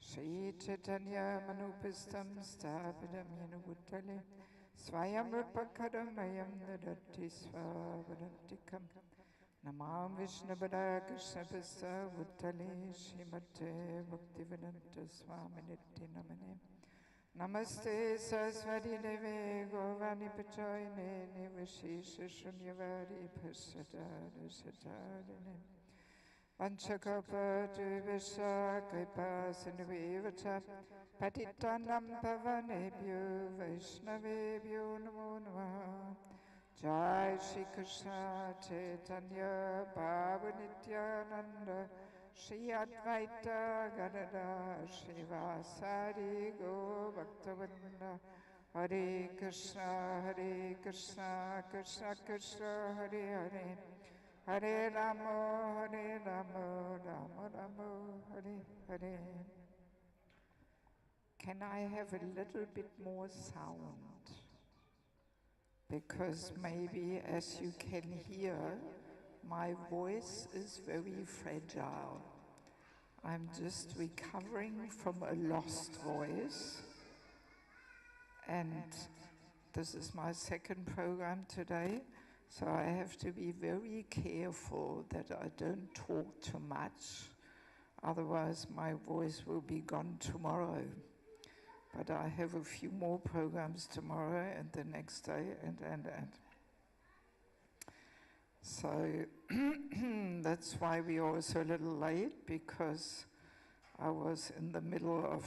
Shri Chaitanya Manupistam Sthapadam Yena Bhutale Swayam Rupakaram Ayam Dadati Swavadantikam Namam Vishnupada Krishna Pista Bhutale Srimate Bhaktivedanta Swaminiti Namane Namaste Saraswati Deve Govani Pachoyne Nivashisha Shunyavadi Pasadada Satadane Vanchakapa Dvivasha Kripa Sindhuvivacha Patitanam Pavanebhyo Vaishnavebhyo Namo Namaha Jai Shri Krishna Chaitanya Prabhu Nityananda Shri Advaita Gadada Srivasari Go Bhaktavinda Hare Krishna Krishna Krishna Hare Hare Hare Rama, Rama Rama, Hare Hare. Can I have a little bit more sound? Because maybe, as you can hear, my voice is very fragile. I'm just recovering from a lost voice. And this is my second program today. So I have to be very careful that I don't talk too much, otherwise my voice will be gone tomorrow. But I have a few more programs tomorrow and the next day and. So that's why we are also a little late, because I was in the middle of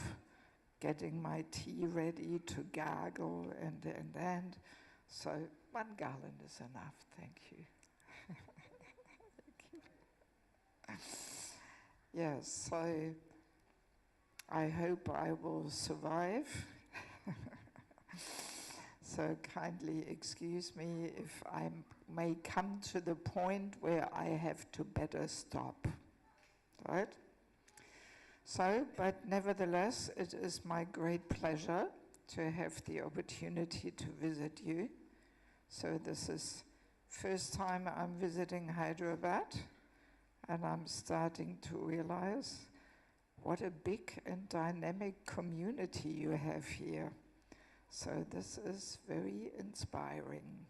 getting my tea ready to gargle and. So 1 gallon is enough, thank you. Thank you. Yes, so I hope I will survive. So kindly excuse me if I may come to the point where I have to better stop, right? So, but nevertheless, it is my great pleasure to have the opportunity to visit you. So this is first time I'm visiting Hyderabad, and I'm starting to realize what a big and dynamic community you have here. So this is very inspiring.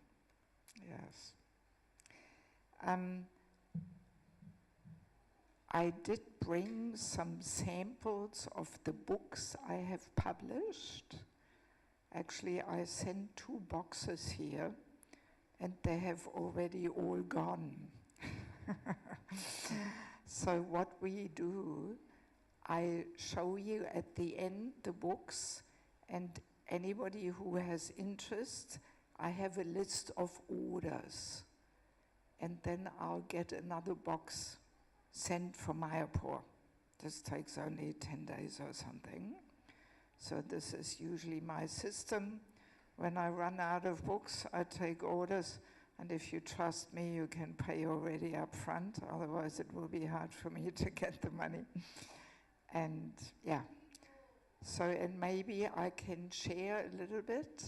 Yes. I did bring some samples of the books I have published. Actually, I sent 2 boxes here, and they have already all gone. So what we do, I show you at the end the books, and anybody who has interest, I have a list of orders, and then I'll get another box sent from Mayapur. This takes only 10 days or something. So this is usually my system. When I run out of books, I take orders, and if you trust me, you can pay already up front, otherwise it will be hard for me to get the money. And yeah, so and maybe I can share a little bit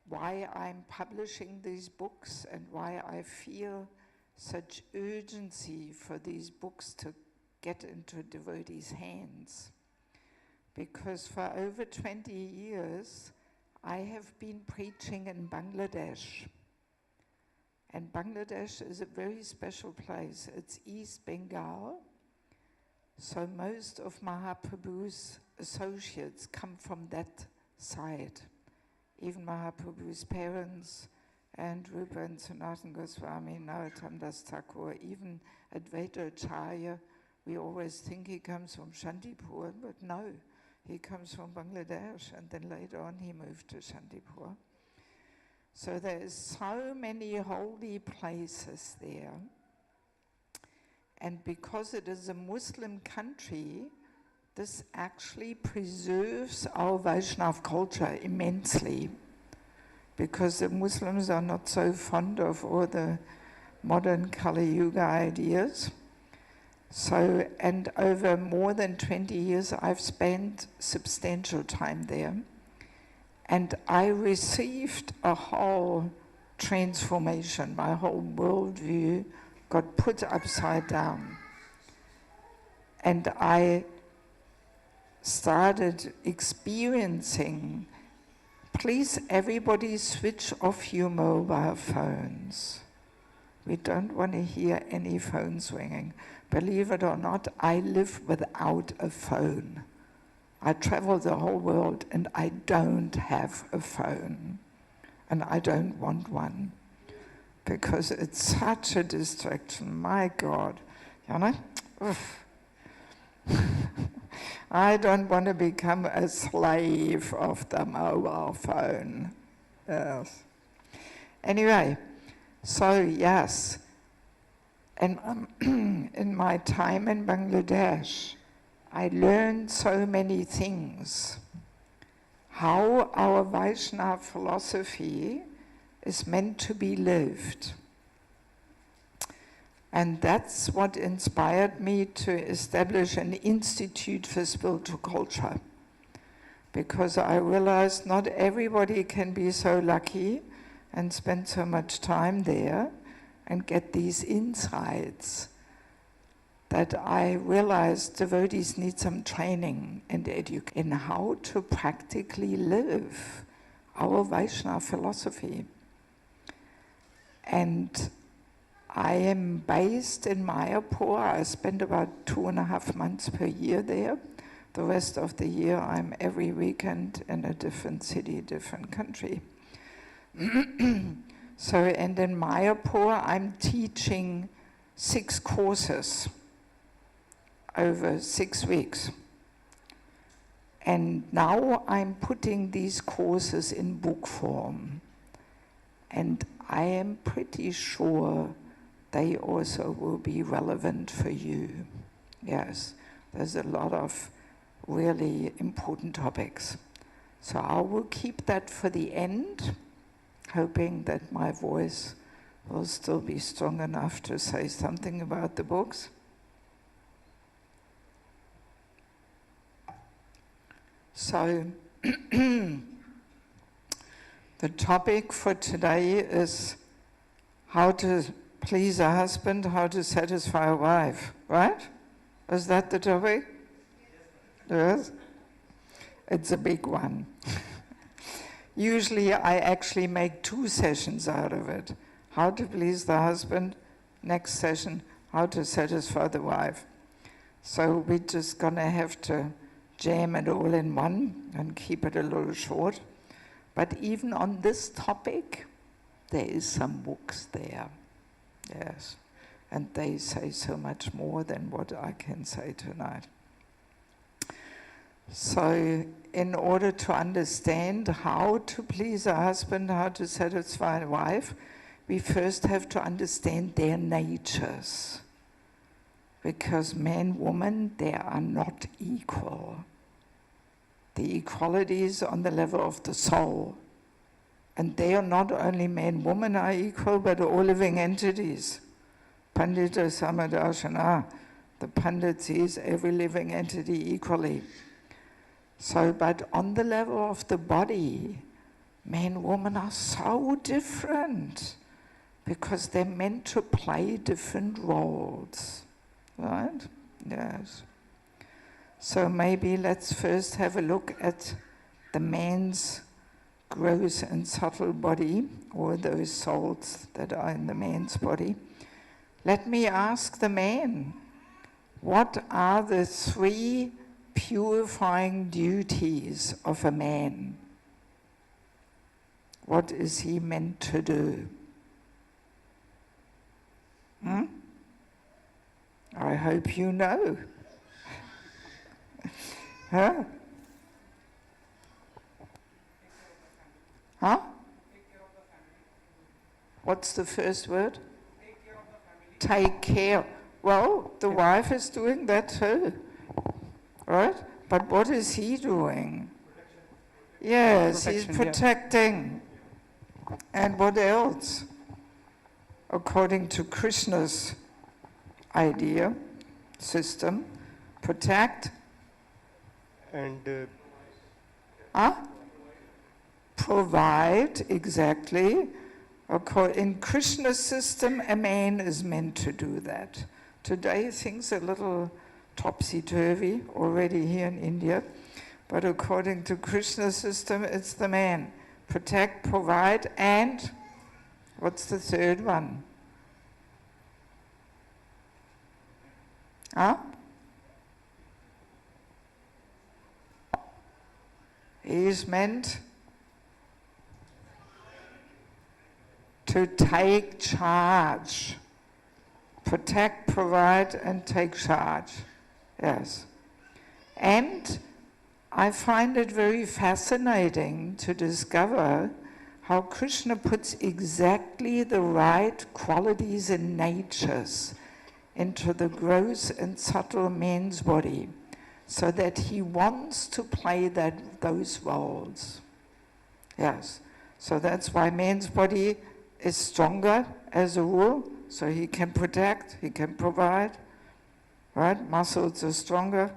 why I'm publishing these books and why I feel such urgency for these books to get into devotees' hands. Because for over 20 years, I have been preaching in Bangladesh. And Bangladesh is a very special place. It's East Bengal. So most of Mahaprabhu's associates come from that side. Even Mahaprabhu's parents, and Rupa and Sanatana Goswami, Narottam Das Thakur, even Advaita Acharya, we always think he comes from Shantipur, but no. He comes from Bangladesh, and then later on he moved to Shantipur. So there's so many holy places there. And because it is a Muslim country, this actually preserves our Vaishnava culture immensely. Because the Muslims are not so fond of all the modern Kali Yuga ideas. So, and over more than 20 years, I've spent substantial time there. And I received a whole transformation. My whole worldview got put upside down. And I started experiencing, please everybody switch off your mobile phones. We don't want to hear any phones ringing. Believe it or not, I live without a phone. I travel the whole world and I don't have a phone. And I don't want one. Because it's such a distraction, my God. You know? Oof. I don't want to become a slave of the mobile phone. Yes. Anyway, so yes, and in my time in Bangladesh, I learned so many things. How our Vaishnava philosophy is meant to be lived. And that's what inspired me to establish an institute for spiritual culture. Because I realized not everybody can be so lucky and spend so much time there and get these insights, that I realized devotees need some training and education in how to practically live our Vaishnava philosophy. And I am based in Mayapur. I spend about 2.5 months per year there. The rest of the year I'm every weekend in a different city, different country. So, and in Mayapur I'm teaching 6 courses over 6 weeks. And now I'm putting these courses in book form. And I am pretty sure they also will be relevant for you. Yes, there's a lot of really important topics. So I will keep that for the end, hoping that my voice will still be strong enough to say something about the books. So, the topic for today is how to please a husband, how to satisfy a wife, right? Is that the topic? Yes? It's a big one. Usually I actually make 2 sessions out of it. How to please the husband, next session, how to satisfy the wife. So we're just gonna have to jam it all in one and keep it a little short. But even on this topic, there is some books there. Yes, and they say so much more than what I can say tonight. So, in order to understand how to please a husband, how to satisfy a wife, we first have to understand their natures. Because man, woman, they are not equal. The equality is on the level of the soul. And they are not only man, woman are equal, but all living entities. Pandita Samadarshana, the Pandit sees every living entity equally. So, but on the level of the body, man, woman are so different because they're meant to play different roles, right? Yes. So maybe let's first have a look at the man's gross and subtle body, or those souls that are in the man's body. Let me ask the man, what are the 3 purifying duties of a man? What is he meant to do? I hope you know. Huh? Huh? What's the first word? Take care. Well, the wife is doing that too, right? But what is he doing? Yes, he's protecting. And what else? According to Krishna's idea, system, protect. And provide, exactly. In Krishna's system, a man is meant to do that. Today, things are a little topsy-turvy already here in India. But according to Krishna's system, it's the man. Protect, provide, and what's the third one? Huh? He is meant to take charge. Protect, provide, and take charge. Yes. And I find it very fascinating to discover how Krishna puts exactly the right qualities and natures into the gross and subtle man's body, so that he wants to play those roles. Yes. So that's why man's body is stronger as a rule, so he can protect, he can provide, right? Muscles are stronger.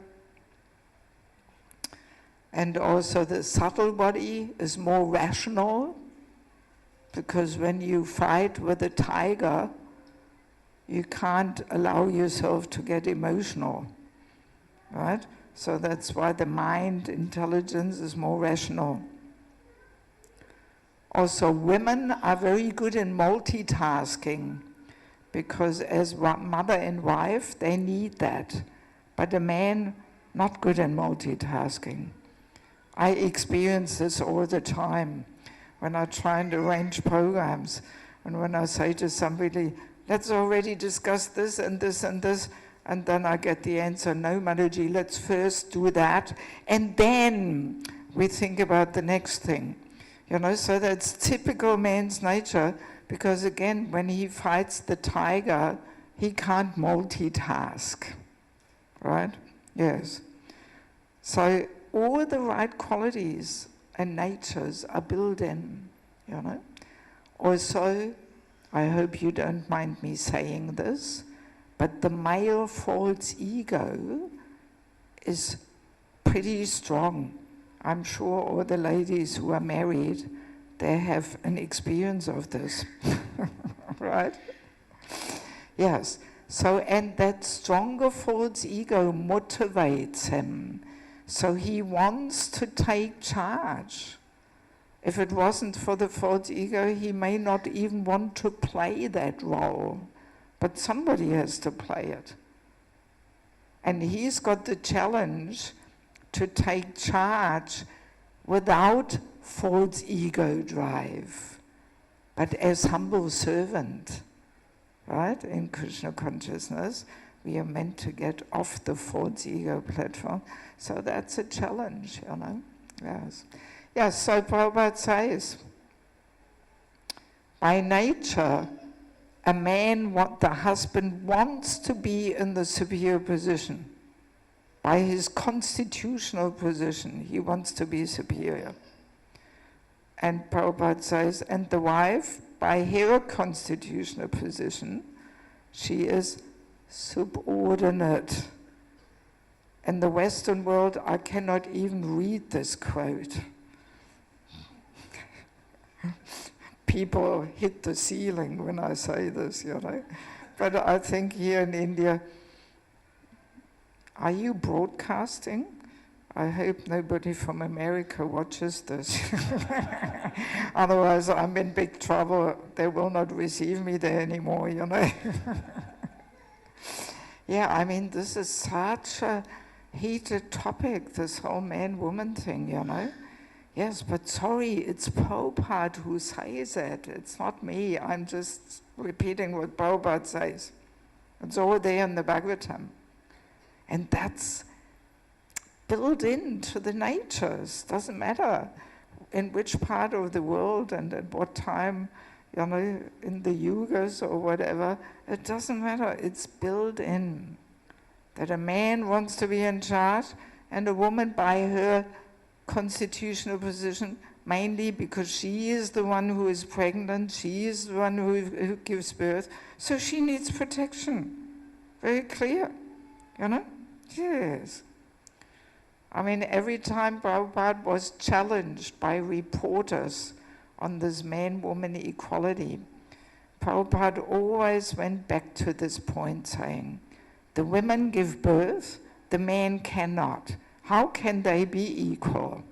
And also the subtle body is more rational, because when you fight with a tiger, you can't allow yourself to get emotional, right? So that's why the mind intelligence is more rational. Also, women are very good in multitasking, because as mother and wife, they need that. But a man, not good in multitasking. I experience this all the time when I try and arrange programs, and when I say to somebody, let's already discuss this and this and this, and then I get the answer, no, Mataji, let's first do that, and then we think about the next thing. You know, so that's typical man's nature, because again, when he fights the tiger, he can't multitask, right? Yes. So all the right qualities and natures are built in, you know. Also, I hope you don't mind me saying this, but the male false ego is pretty strong. I'm sure all the ladies who are married, they have an experience of this, right? Yes. So, and that stronger false ego motivates him. So he wants to take charge. If it wasn't for the false ego, he may not even want to play that role. But somebody has to play it. And he's got the challenge to take charge without false ego drive, but as humble servant, right? In Krishna consciousness, we are meant to get off the false ego platform. So that's a challenge, you know. Yes. Yes, so Prabhupada says, by nature, a man, the husband wants to be in the superior position. By his constitutional position, he wants to be superior. And Prabhupada says, and the wife, by her constitutional position, she is subordinate. In the Western world, I cannot even read this quote. People hit the ceiling when I say this, you know. But I think here in India, are you broadcasting? I hope nobody from America watches this. Otherwise, I'm in big trouble. They will not receive me there anymore, you know. Yeah, I mean, this is such a heated topic, this whole man-woman thing, you know. Yes, but sorry, it's Prabhupada who says it. It's not me. I'm just repeating what Prabhupada says. It's all there in the Bhagavatam. And that's built into the natures. Doesn't matter in which part of the world and at what time, you know, in the yugas or whatever. It doesn't matter. It's built in that a man wants to be in charge, and a woman, by her constitutional position, mainly because she is the one who is pregnant, she is the one who gives birth, so she needs protection. Very clear, you know? Yes. I mean, every time Prabhupada was challenged by reporters on this man-woman equality, Prabhupada always went back to this point, saying, the women give birth, the man cannot. How can they be equal?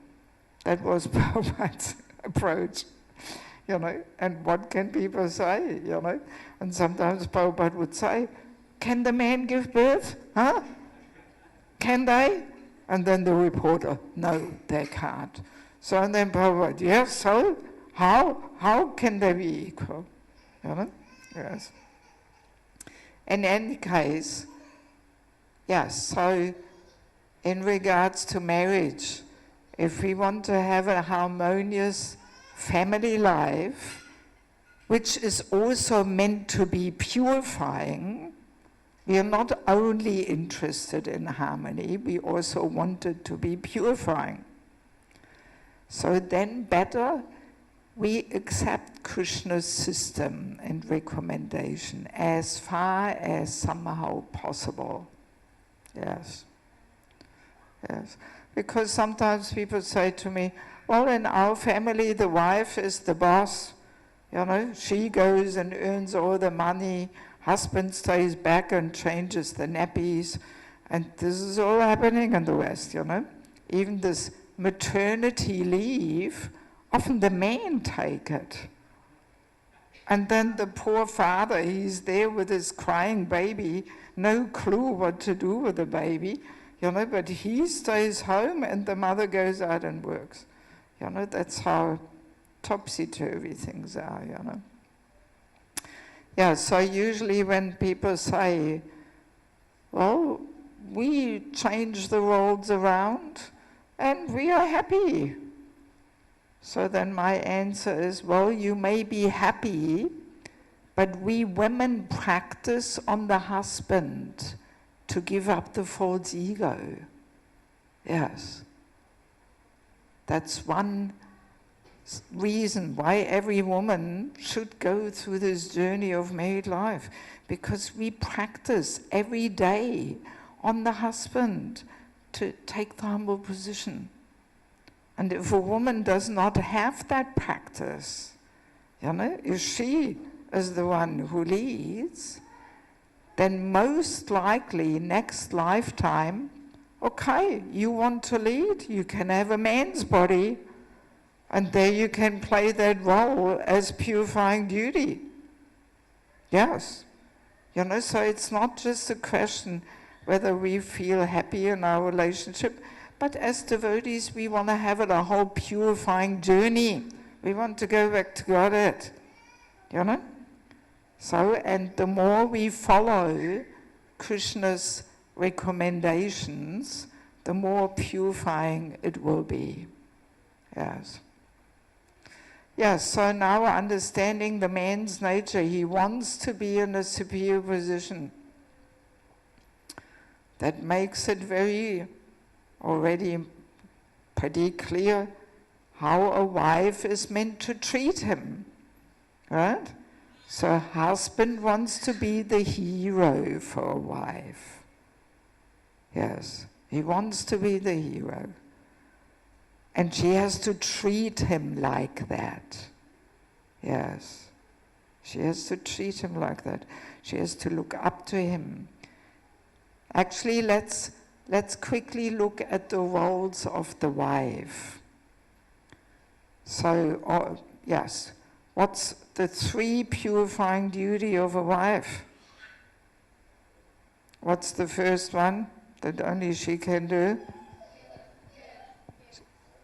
That was Prabhupada's approach, and what can people say, And sometimes Prabhupada would say, can the man give birth? Huh? Can they? And then the reporter, no, they can't. So and then Prabhupada, yes, so how can they be equal? Yes. In any case, yes, so in regards to marriage, if we want to have a harmonious family life, which is also meant to be purifying, we are not only interested in harmony, we also want it to be purifying. So then better we accept Krishna's system and recommendation as far as somehow possible. Yes. Yes. Because sometimes people say to me, well, in our family the wife is the boss. She goes and earns all the money. Husband stays back and changes the nappies. And this is all happening in the West, Even this maternity leave, often the men take it. And then the poor father, he's there with his crying baby, no clue what to do with the baby, but he stays home and the mother goes out and works. That's how topsy-turvy things are, Yeah, so usually when people say, well, we change the roles around and we are happy. So then my answer is, well, you may be happy, but we women practice on the husband to give up the false ego. Yes. That's one reason why every woman should go through this journey of married life, because we practice every day on the husband to take the humble position. And if a woman does not have that practice, if she is the one who leads, then most likely next lifetime, okay, you want to lead, you can have a man's body, and there you can play that role as purifying duty. Yes. So it's not just a question whether we feel happy in our relationship, but as devotees, we want to have it a whole purifying journey. We want to go back to Godhead. So, and the more we follow Krishna's recommendations, the more purifying it will be. Yes. Yes, so now understanding the man's nature, he wants to be in a superior position. That makes it very already pretty clear how a wife is meant to treat him, right? So a husband wants to be the hero for a wife. Yes, he wants to be the hero. And she has to treat him like that. Yes, she has to treat him like that. She has to look up to him. Actually, let's quickly look at the roles of the wife. So, yes, what's the 3 purifying duty of a wife? What's the first one that only she can do?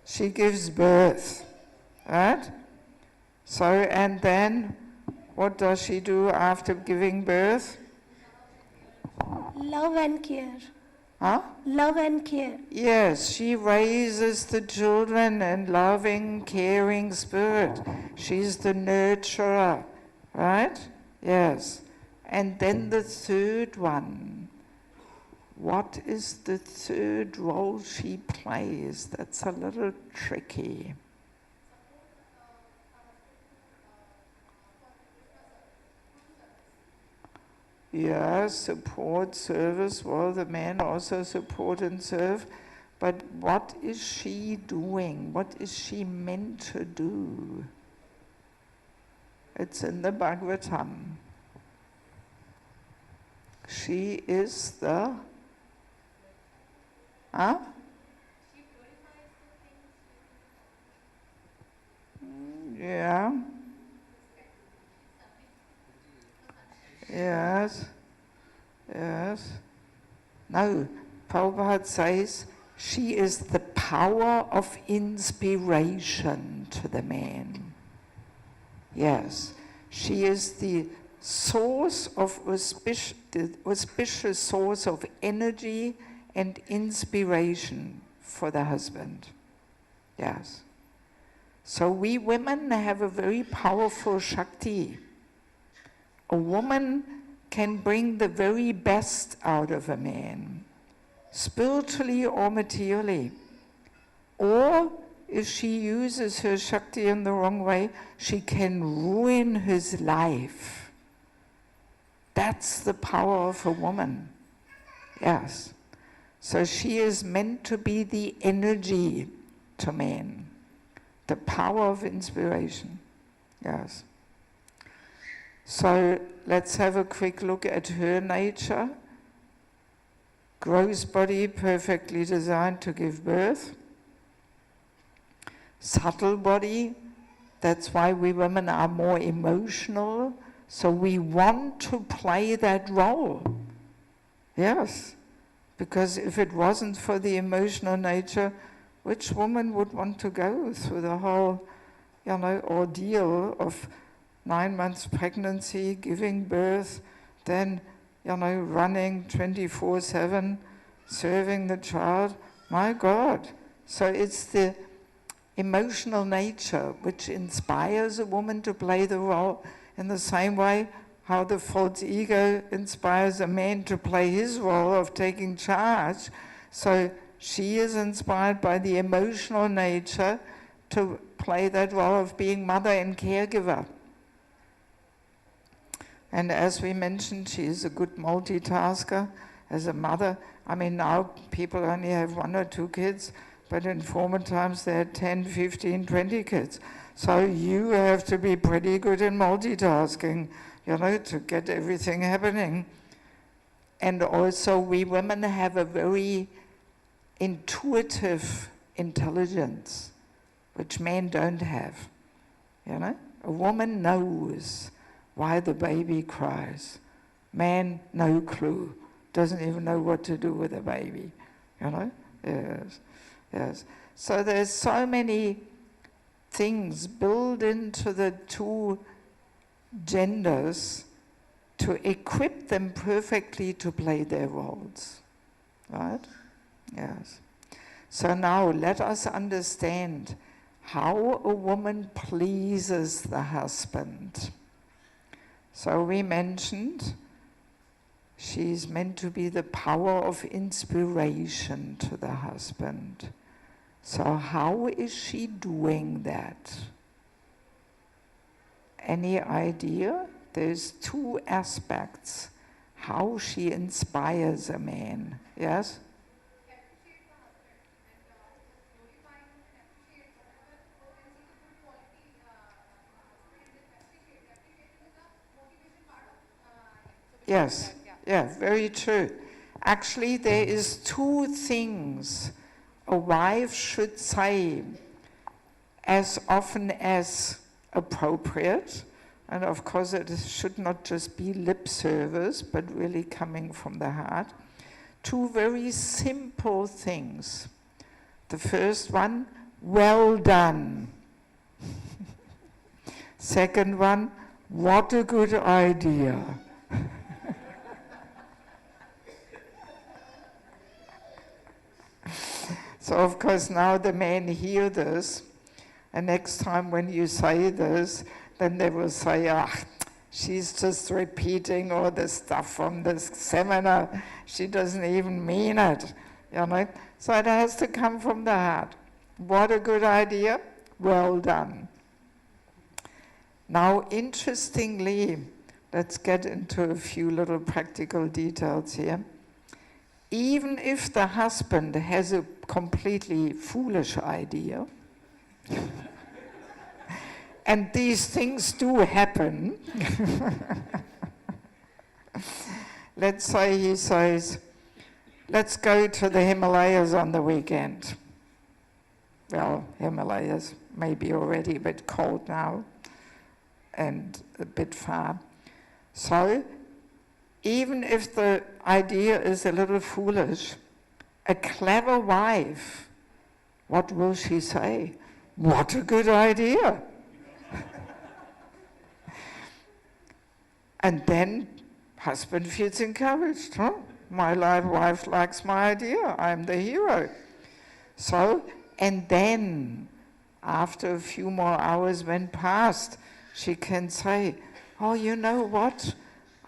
She gives birth, right? So, and then what does she do after giving birth? Love and care. Huh? Love and care. Yes, she raises the children in loving, caring spirit. She's the nurturer, right? Yes. And then the third one. What is the third role she plays? That's a little tricky. Yeah, support, service. Well, the men also support and serve. But what is she doing? What is she meant to do? It's in the Bhagavatam. She is the Huh? Yeah. Yes. Yes. No, Prabhupada says she is the power of inspiration to the man. Yes. She is the source of the auspicious source of energy and inspiration for the husband. Yes. So we women have a very powerful Shakti. A woman can bring the very best out of a man, spiritually or materially. Or if she uses her Shakti in the wrong way, she can ruin his life. That's the power of a woman. Yes. So she is meant to be the energy to man, the power of inspiration. Yes. So let's have a quick look at her nature. Gross body, perfectly designed to give birth. Subtle body, that's why we women are more emotional, so we want to play that role. Yes, because if it wasn't for the emotional nature, which woman would want to go through the whole, ordeal of 9 months pregnancy, giving birth, then, running 24/7, serving the child? My God. So it's the emotional nature which inspires a woman to play the role in the same way how the false ego inspires a man to play his role of taking charge. So she is inspired by the emotional nature to play that role of being mother and caregiver. And as we mentioned, she is a good multitasker as a mother. I mean, now people only have 1 or 2 kids, but in former times they had 10, 15, 20 kids. So you have to be pretty good in multitasking, to get everything happening. And also we women have a very intuitive intelligence, which men don't have. A woman knows why the baby cries. Man, no clue. Doesn't even know what to do with a baby. Yes. Yes. So there's so many things built into the two genders to equip them perfectly to play their roles. Right? Yes. So now let us understand how a woman pleases the husband. So we mentioned she's meant to be the power of inspiration to the husband. So how is she doing that? Any idea? There's 2 aspects how she inspires a man. Yes? Yes, yeah, very true. Actually, there is 2 things a wife should say as often as appropriate. And of course, it should not just be lip service, but really coming from the heart. 2 very simple things. The first one, well done. Second one, what a good idea. So of course now the men hear this, and next time when you say this, then they will say, she's just repeating all the stuff from this seminar. She doesn't even mean it, So it has to come from the heart. What a good idea, well done. Now, interestingly, let's get into a few little practical details here. Even if the husband has a completely foolish idea, and these things do happen, let's say he says, let's go to the Himalayas on the weekend. Well, Himalayas maybe already a bit cold now and a bit far. So, even if the idea is a little foolish, a clever wife, what will she say? What a good idea! And then husband feels encouraged. Huh? My wife likes my idea. I'm the hero. So, and then, after a few more hours went past, she can say, oh, you know what?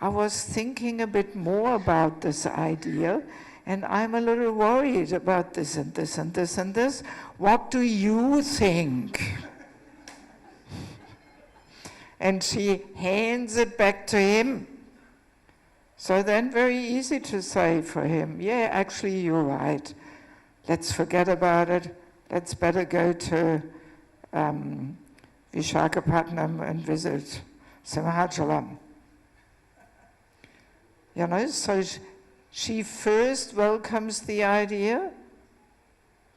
I was thinking a bit more about this idea, and I'm a little worried about this and this and this and this. What do you think? And she hands it back to him. So then very easy to say for him, yeah, actually you're right. Let's forget about it. Let's better go to Vishakhapatnam and visit Simhachalam. You know, so she first welcomes the idea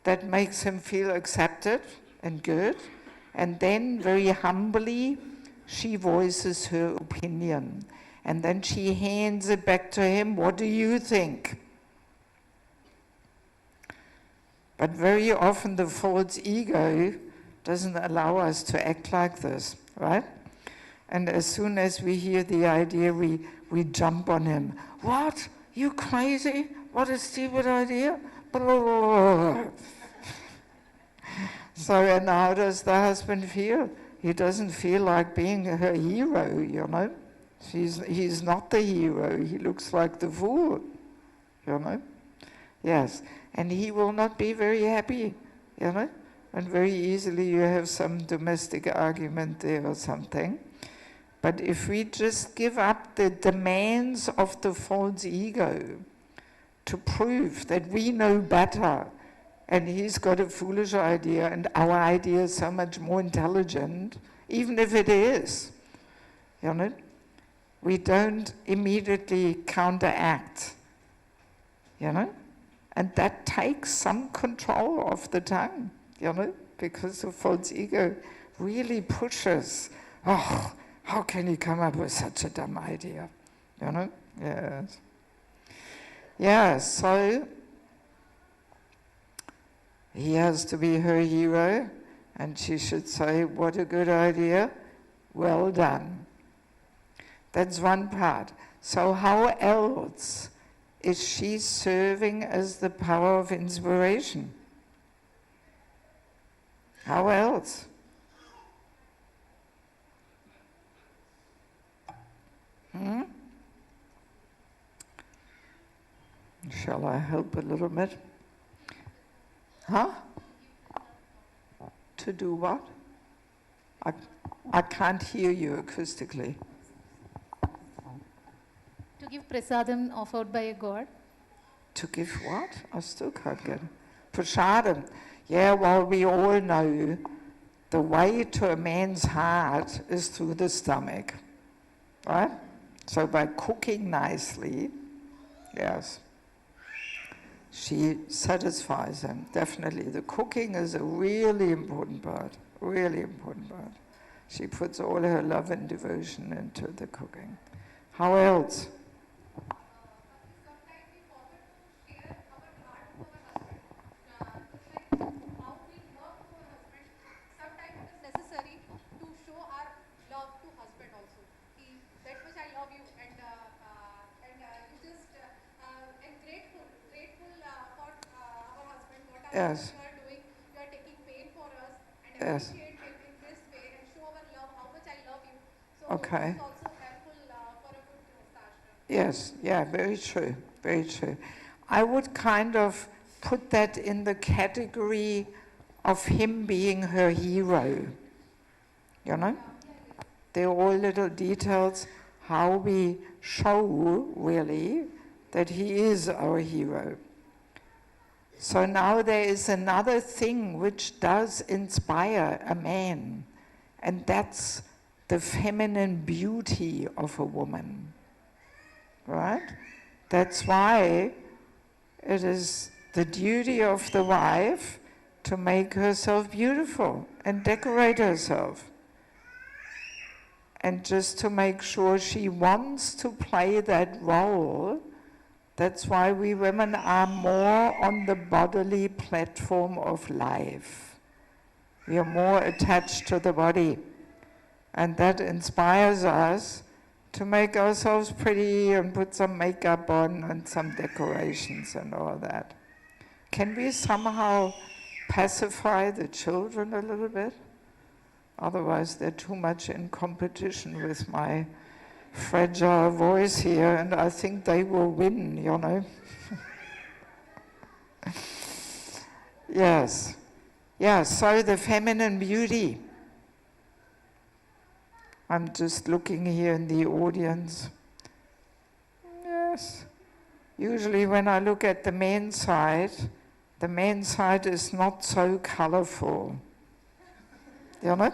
that makes him feel accepted and good, and then very humbly she voices her opinion. And then she hands it back to him. What do you think? But very often the false ego doesn't allow us to act like this, right? And as soon as we hear the idea, we jump on him. What? You crazy? What a stupid idea? So, and how does the husband feel? He doesn't feel like being her hero, you know? He's not the hero. He looks like the fool, you know? Yes, and he will not be very happy, you know? And very easily you have some domestic argument there or something. But if we just give up the demands of the false ego to prove that we know better, and he's got a foolish idea, and our idea is so much more intelligent, even if it is, you know? We don't immediately counteract, you know? And that takes some control of the tongue, you know? Because the false ego really pushes, oh, how can you come up with such a dumb idea, you know? Yes. Yeah, so he has to be her hero, and she should say, what a good idea, well done. That's one part. So how else is she serving as the power of inspiration? How else? Shall I help a little bit? Huh? To do what? I can't hear you acoustically. To give prasadam offered by a god. To give what? I still can't get it. Prasadam. Yeah, well, we all know the way to a man's heart is through the stomach, right? So by cooking nicely, yes, she satisfies him, definitely. The cooking is a really important part, really important part. She puts all her love and devotion into the cooking. How else? Yes. You are doing, you are taking pain for us and Yes. appreciate him in this way and show our love, how much I love you. So Okay. it's also helpful for a good gೃಹಸ್ಥಾಶ್ರಮ. Yes, yeah, very true, very true. I would kind of put that in the category of him being her hero, you know? They're all little details how we show, really, that he is our hero. So now there is another thing which does inspire a man, and that's the feminine beauty of a woman, right? That's why It is the duty of the wife to make herself beautiful and decorate herself. And just to make sure she wants to play that role. That's why we women are more on the bodily platform of life. We are more attached to the body. And that inspires us to make ourselves pretty and put some makeup on and some decorations and all that. Can we somehow pacify the children a little bit? Otherwise, they're too much in competition with my fragile voice here, and I think they will win, you know. Yes. Yeah, so the feminine beauty. I'm just looking here in the audience. Yes. Usually when I look at the men's side is not so colorful. You know?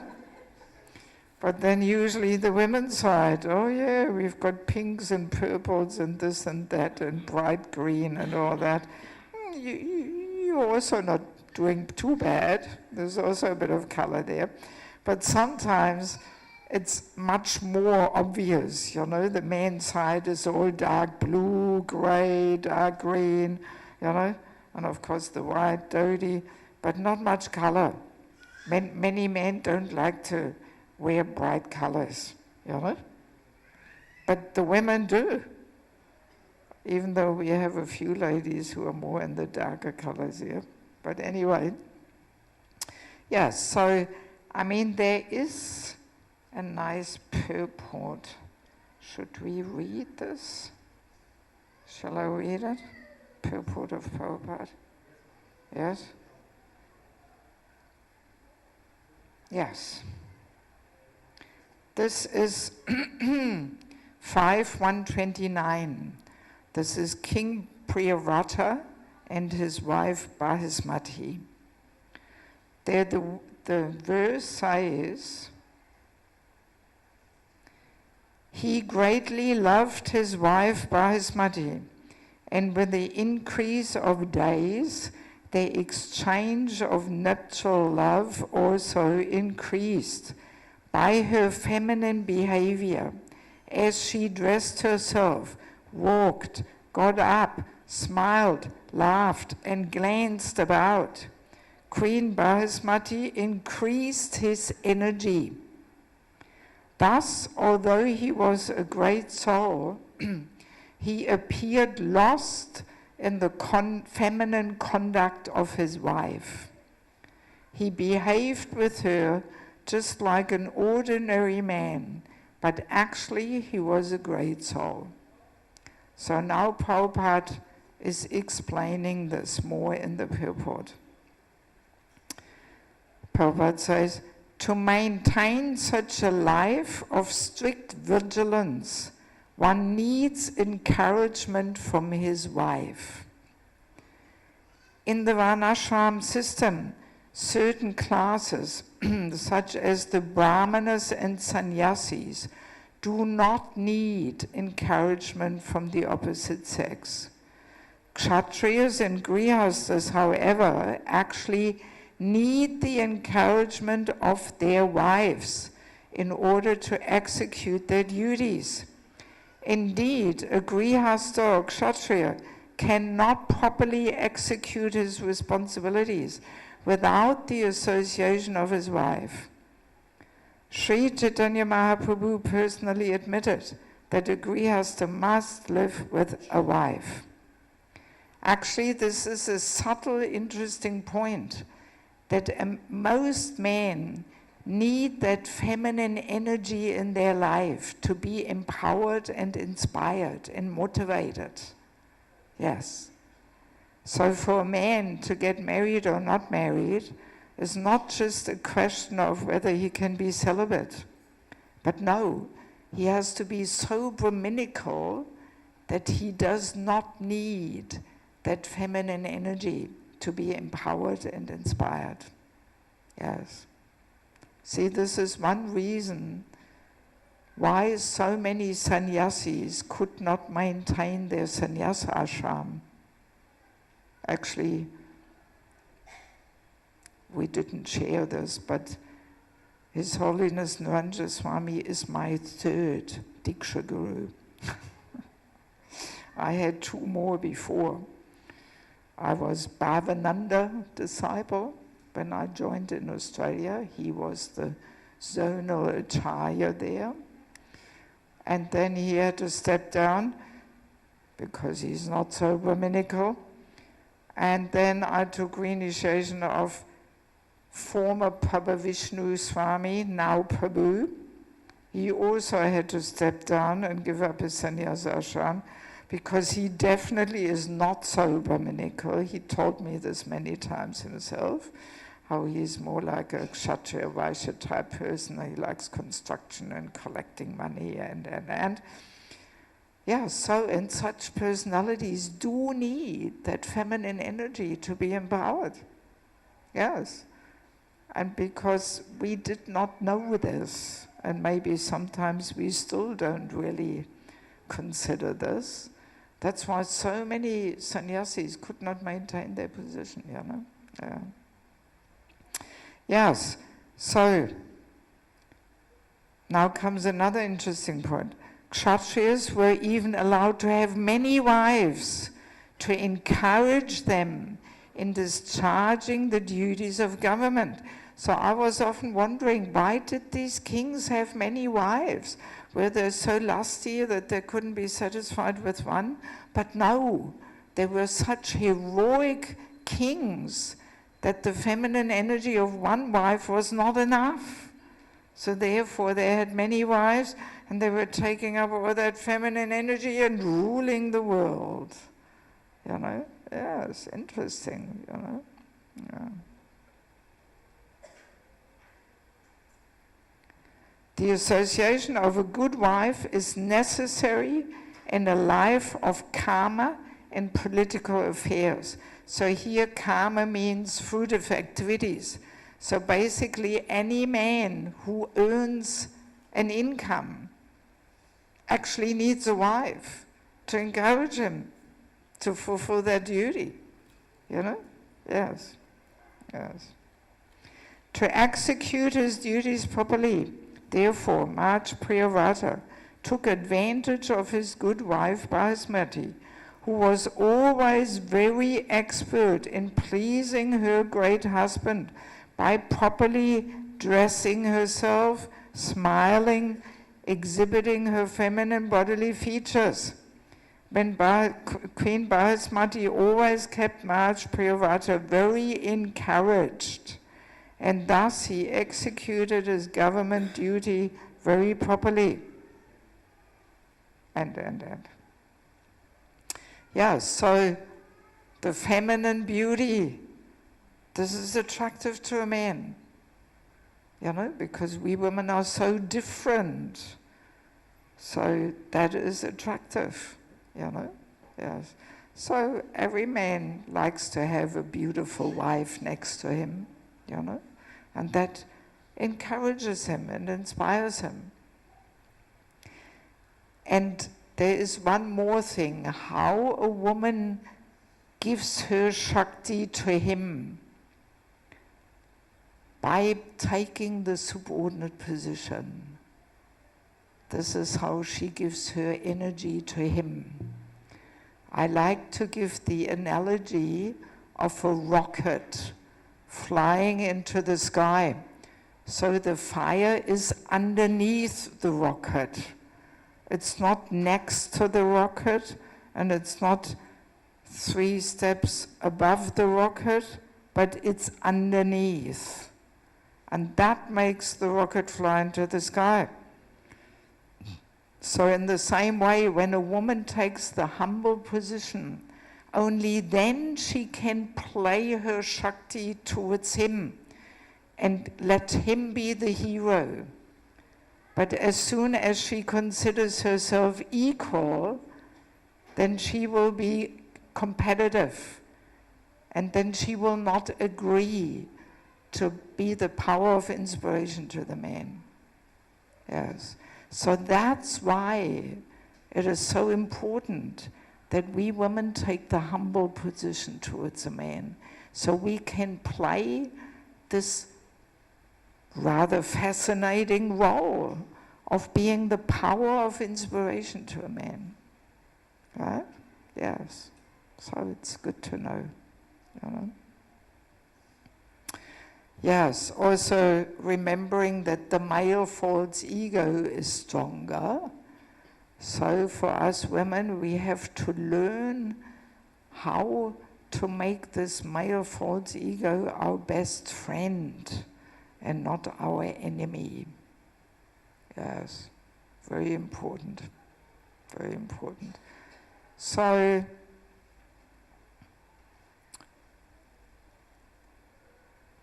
But then usually the women's side, oh yeah, we've got pinks and purples and this and that and bright green and all that. You're also not doing too bad. There's also a bit of color there. But sometimes it's much more obvious, you know, the men's side is all dark blue, gray, dark green, you know, and of course the white, dirty, but not much color. Many men don't like to wear bright colors, you know, but the women do, even though we have a few ladies who are more in the darker colors here. But anyway, yes, so, I mean, there is a nice purport. Should we read this? Shall I read it? Purport of Prabhupada. Yes? Yes. This is 5.129. This is King Priyavrata and his wife Bahismati. There the verse says, he greatly loved his wife Bahismati, and with the increase of days, the exchange of nuptial love also increased by her feminine behavior as she dressed herself, walked, got up, smiled, laughed, and glanced about. Queen Bahismati increased his energy. Thus, although he was a great soul, he appeared lost in the feminine conduct of his wife. He behaved with her just like an ordinary man, but actually he was a great soul. So now Prabhupada is explaining this more in the purport. Prabhupada says, to maintain such a life of strict vigilance, one needs encouragement from his wife. In the Varnashram system, certain classes, such as the Brahmanas and Sannyasis, do not need encouragement from the opposite sex. Kshatriyas and Grihastas, however, actually need the encouragement of their wives in order to execute their duties. Indeed, a Grihasta or Kshatriya cannot properly execute his responsibilities without the association of his wife. Sri Chaitanya Mahaprabhu personally admitted that a Grihasta must live with a wife. Actually, this is a subtle, interesting point, that most men need that feminine energy in their life to be empowered and inspired and motivated. Yes. So for a man to get married or not married is not just a question of whether he can be celibate. But no, he has to be so Brahminical that he does not need that feminine energy to be empowered and inspired. Yes. See, this is one reason why so many sannyasis could not maintain their sannyasa ashram. Actually, we didn't share this, but His Holiness Nranja Swami is my third Diksha Guru. I had two more before. I was Bhavananda disciple when I joined in Australia. He was the zonal acharya there. And then he had to step down because he's not so Brahminical. And then I took reinitiation of former Prabhu Vishnu Swami, now Prabhu. He also had to step down and give up his sannyas ashram because he definitely is not so Brahminical. He told me this many times himself, how he's more like a Kshatriya Vaishya type person. He likes construction and collecting money and. Yeah, so, and such personalities do need that feminine energy to be empowered. Yes. And because we did not know this, and maybe sometimes we still don't really consider this, that's why so many sannyasis could not maintain their position, you know. Yeah. Yes, so now comes another interesting point. Kshatriyas were even allowed to have many wives to encourage them in discharging the duties of government. So I was often wondering, why did these kings have many wives? Were they so lusty that they couldn't be satisfied with one? But no, they were such heroic kings that the feminine energy of one wife was not enough. So therefore they had many wives, and they were taking up all that feminine energy and ruling the world. You know? Yeah, it's interesting, you know? Yeah. The association of a good wife is necessary in a life of karma and political affairs. So here karma means fruitive activities. So basically any man who earns an income actually needs a wife to encourage him to fulfill that duty. You know? Yes. Yes. To execute his duties properly, therefore, Maharaj Priyavrata took advantage of his good wife Bahasmati, who was always very expert in pleasing her great husband by properly dressing herself, smiling, exhibiting her feminine bodily features. When Queen Bahasmati always kept Maharaj Priyavrata very encouraged, and thus he executed his government duty very properly. And. Yeah, so the feminine beauty, this is attractive to a man, you know, because we women are so different. So that is attractive, you know, yes. So every man likes to have a beautiful wife next to him, you know, and that encourages him and inspires him. And there is one more thing, how a woman gives her Shakti to him by taking the subordinate position. This is how she gives her energy to him. I like to give the analogy of a rocket flying into the sky. So the fire is underneath the rocket. It's not next to the rocket, and it's not 3 steps above the rocket, but it's underneath. And that makes the rocket fly into the sky. So in the same way, when a woman takes the humble position, only then she can play her Shakti towards him and let him be the hero. But as soon as she considers herself equal, then she will be competitive, and then she will not agree to be the power of inspiration to the man. Yes. So that's why it is so important that we women take the humble position towards a man, so we can play this rather fascinating role of being the power of inspiration to a man. Right? Yes. So it's good to know. You know? Yes, also remembering that the male false ego is stronger. So for us women, we have to learn how to make this male false ego our best friend and not our enemy. Yes, very important, very important. So,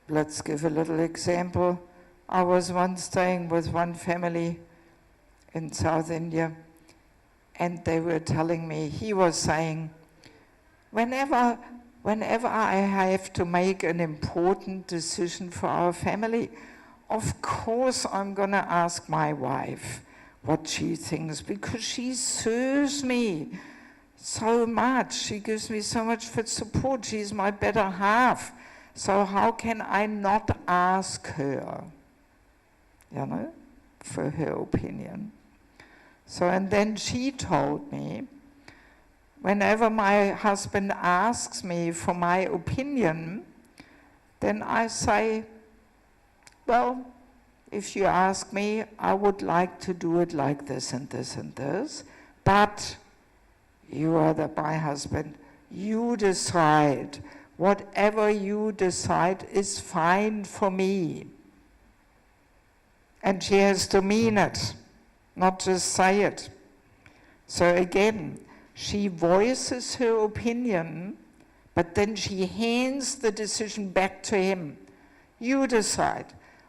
let's give a little example. I was once staying with one family in South India, and they were telling me, he was saying, whenever I have to make an important decision for our family, of course I'm going to ask my wife what she thinks, because she serves me so much. She gives me so much for support. She's my better half. So how can I not ask her, you know, for her opinion? So, and then she told me, whenever my husband asks me for my opinion, then I say, well, if you ask me, I would like to do it like this and this and this, but you are my husband, you decide. Whatever you decide is fine for me. And she has to mean it, not just say it. So again, she voices her opinion, but then she hands the decision back to him. You decide.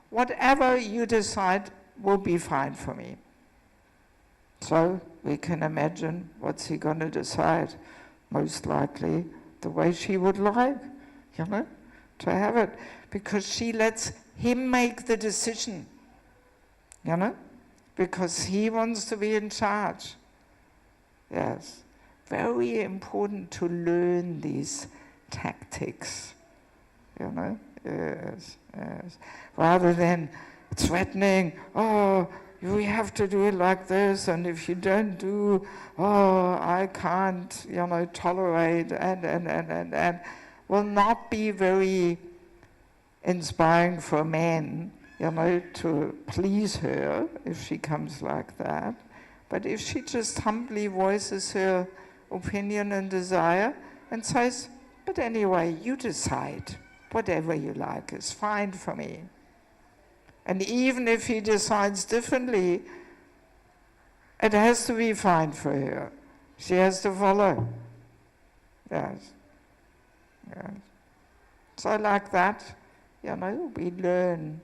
Whatever you decide will be fine for me. So we can imagine what's he going to decide. Most likely the way she would like, you know, to have it. Because she lets him make the decision, you know, because he wants to be in charge. Yes. Very important to learn these tactics, you know. Yes, yes. Rather than threatening, oh, we have to do it like this, and if you don't do, oh, I can't, you know, tolerate, and will not be very inspiring for a man, you know, to please her if she comes like that. But if she just humbly voices her opinion and desire and says, but anyway, you decide. Whatever you like is fine for me. And even if he decides differently, it has to be fine for her. She has to follow. Yes. Yes. So like that, you know, we learn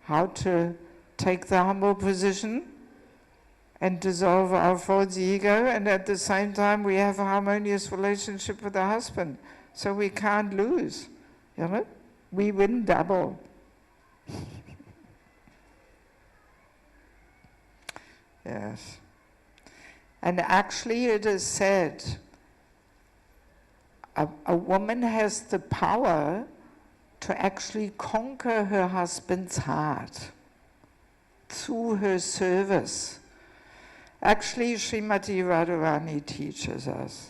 how to take the humble position and dissolve our false ego, and at the same time we have a harmonious relationship with the husband. So we can't lose, you know? We win double. Yes. And actually it is said, a woman has the power to actually conquer her husband's heart through her service. Actually, Srimati Radharani teaches us,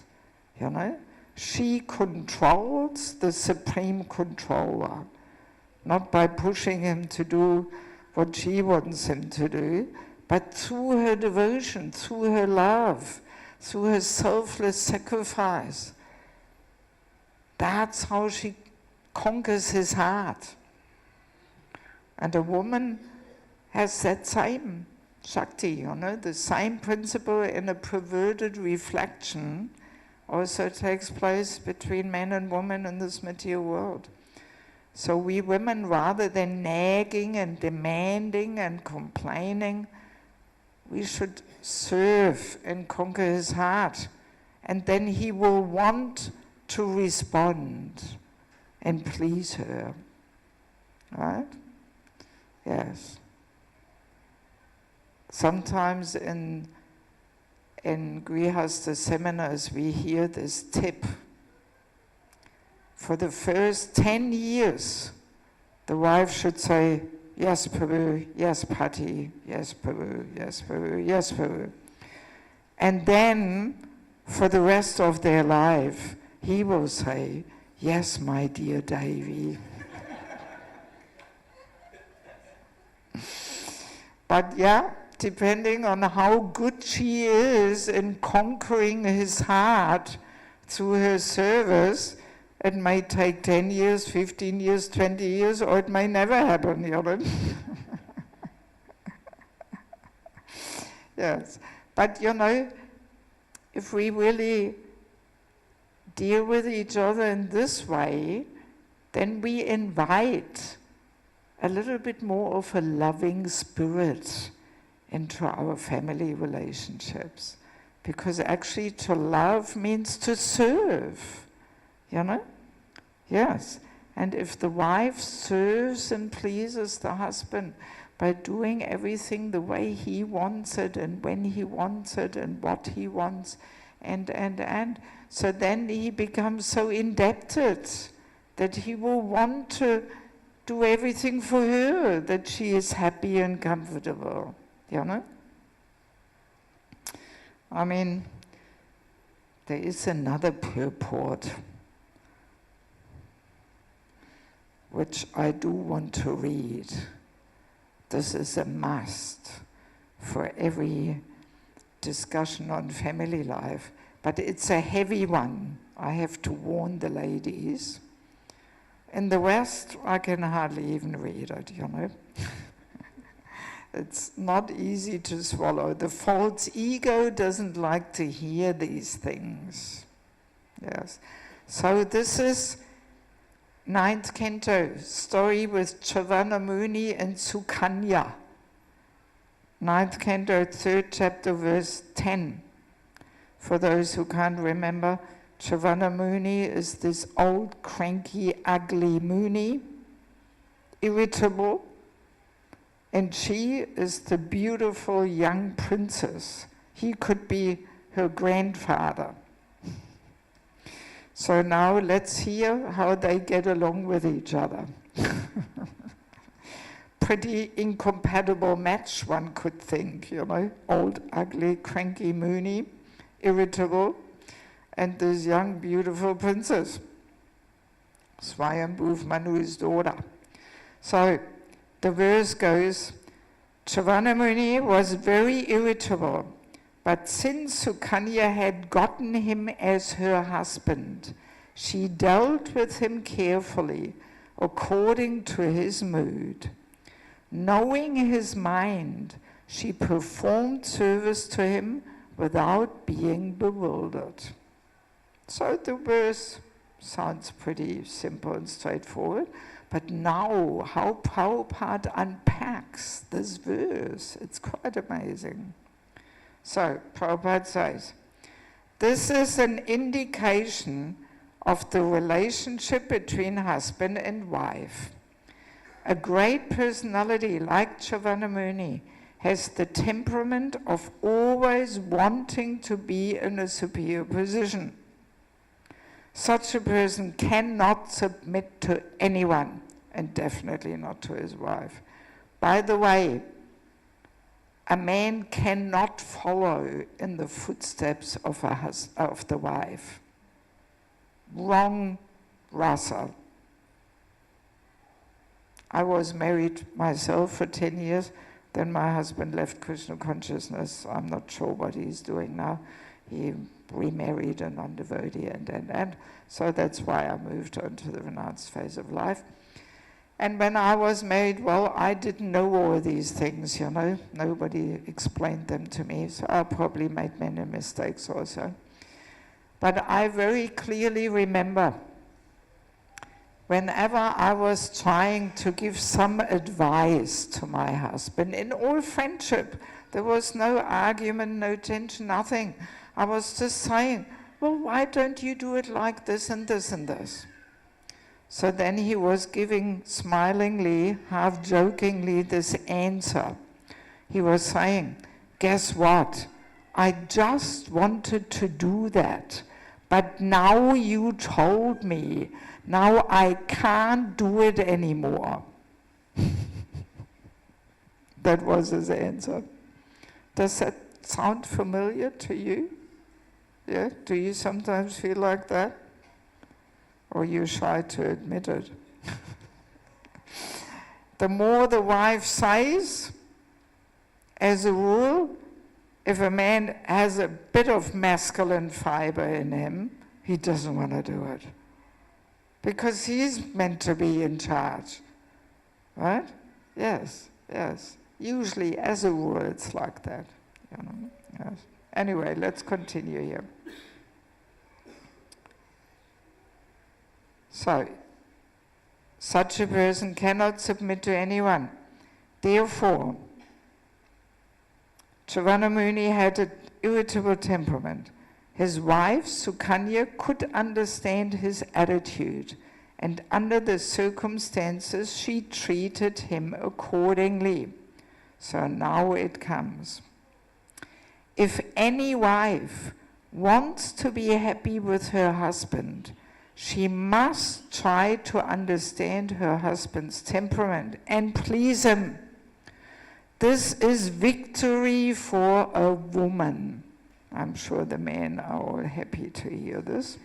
you know, she controls the supreme controller, not by pushing him to do what she wants him to do, but through her devotion, through her love, through her selfless sacrifice. That's how she conquers his heart. And a woman has that same Shakti, you know, the same principle in a perverted reflection also takes place between men and women in this material world. So we women, rather than nagging and demanding and complaining, we should serve and conquer his heart. And then he will want to respond and please her. Right? Yes. Sometimes in in Grihastha seminars, we hear this tip. For the first 10 years, the wife should say, yes, Prabhu, yes, Pati, yes, Prabhu, yes, Prabhu, yes, Prabhu. And then, for the rest of their life, he will say, yes, my dear Devi. But yeah, depending on how good she is in conquering his heart through her service, it may take 10 years, 15 years, 20 years, or it may never happen, you know. Yes, but you know, if we really deal with each other in this way, then we invite a little bit more of a loving spirit into our family relationships. Because actually to love means to serve, you know? Yes. And if the wife serves and pleases the husband by doing everything the way he wants it and when he wants it and what he wants, and so then he becomes so indebted that he will want to do everything for her, that she is happy and comfortable, you know? I mean, there is another purport which I do want to read. This is a must for every discussion on family life, but it's a heavy one. I have to warn the ladies. In the West, I can hardly even read it, you know. It's not easy to swallow. The false ego doesn't like to hear these things. Yes. So this is 9th canto, story with Chavana Muni and Sukanya. 9th canto, 3rd chapter, verse 10. For those who can't remember, Chavana Muni is this old, cranky, ugly Muni, irritable, and she is the beautiful young princess. He could be her grandfather. So now let's hear how they get along with each other. Pretty incompatible match, one could think, you know. Old, ugly, cranky Muni, irritable, and this young, beautiful princess, Swayambhuv Manu's daughter. So the verse goes, Chavana Muni was very irritable, but since Sukanya had gotten him as her husband, she dealt with him carefully, according to his mood. Knowing his mind, she performed service to him without being bewildered. So the verse sounds pretty simple and straightforward, but now how Prabhupada unpacks this verse, it's quite amazing. So Prabhupada says, this is an indication of the relationship between husband and wife. A great personality like Chavana Muni has the temperament of always wanting to be in a superior position. Such a person cannot submit to anyone, and definitely not to his wife. By the way, a man cannot follow in the footsteps of the wife. Wrong rasa. I was married myself for 10 years, then my husband left Krishna consciousness. I'm not sure what he's doing now. He remarried a non-devotee and so that's why I moved on to the renounced phase of life. And when I was married, well, I didn't know all these things, you know. Nobody explained them to me, so I probably made many mistakes also. But I very clearly remember whenever I was trying to give some advice to my husband, in all friendship, there was no argument, no tension, nothing. I was just saying, well, why don't you do it like this and this and this? So then he was giving smilingly, half jokingly, this answer. He was saying, guess what? I just wanted to do that. But now you told me, now I can't do it anymore. That was his answer. Does that sound familiar to you? Yeah? Do you sometimes feel like that? Or you're shy to admit it? The more the wife says, as a rule, if a man has a bit of masculine fiber in him, he doesn't want to do it. Because he's meant to be in charge. Right? Yes, yes. Usually, as a rule, it's like that. You know? Yes. Anyway, let's continue here. So, such a person cannot submit to anyone. Therefore, Chavanamuni had an irritable temperament. His wife, Sukanya, could understand his attitude, and under the circumstances, she treated him accordingly. So now it comes. If any wife wants to be happy with her husband, she must try to understand her husband's temperament and please him. This is victory for a woman. I'm sure the men are all happy to hear this.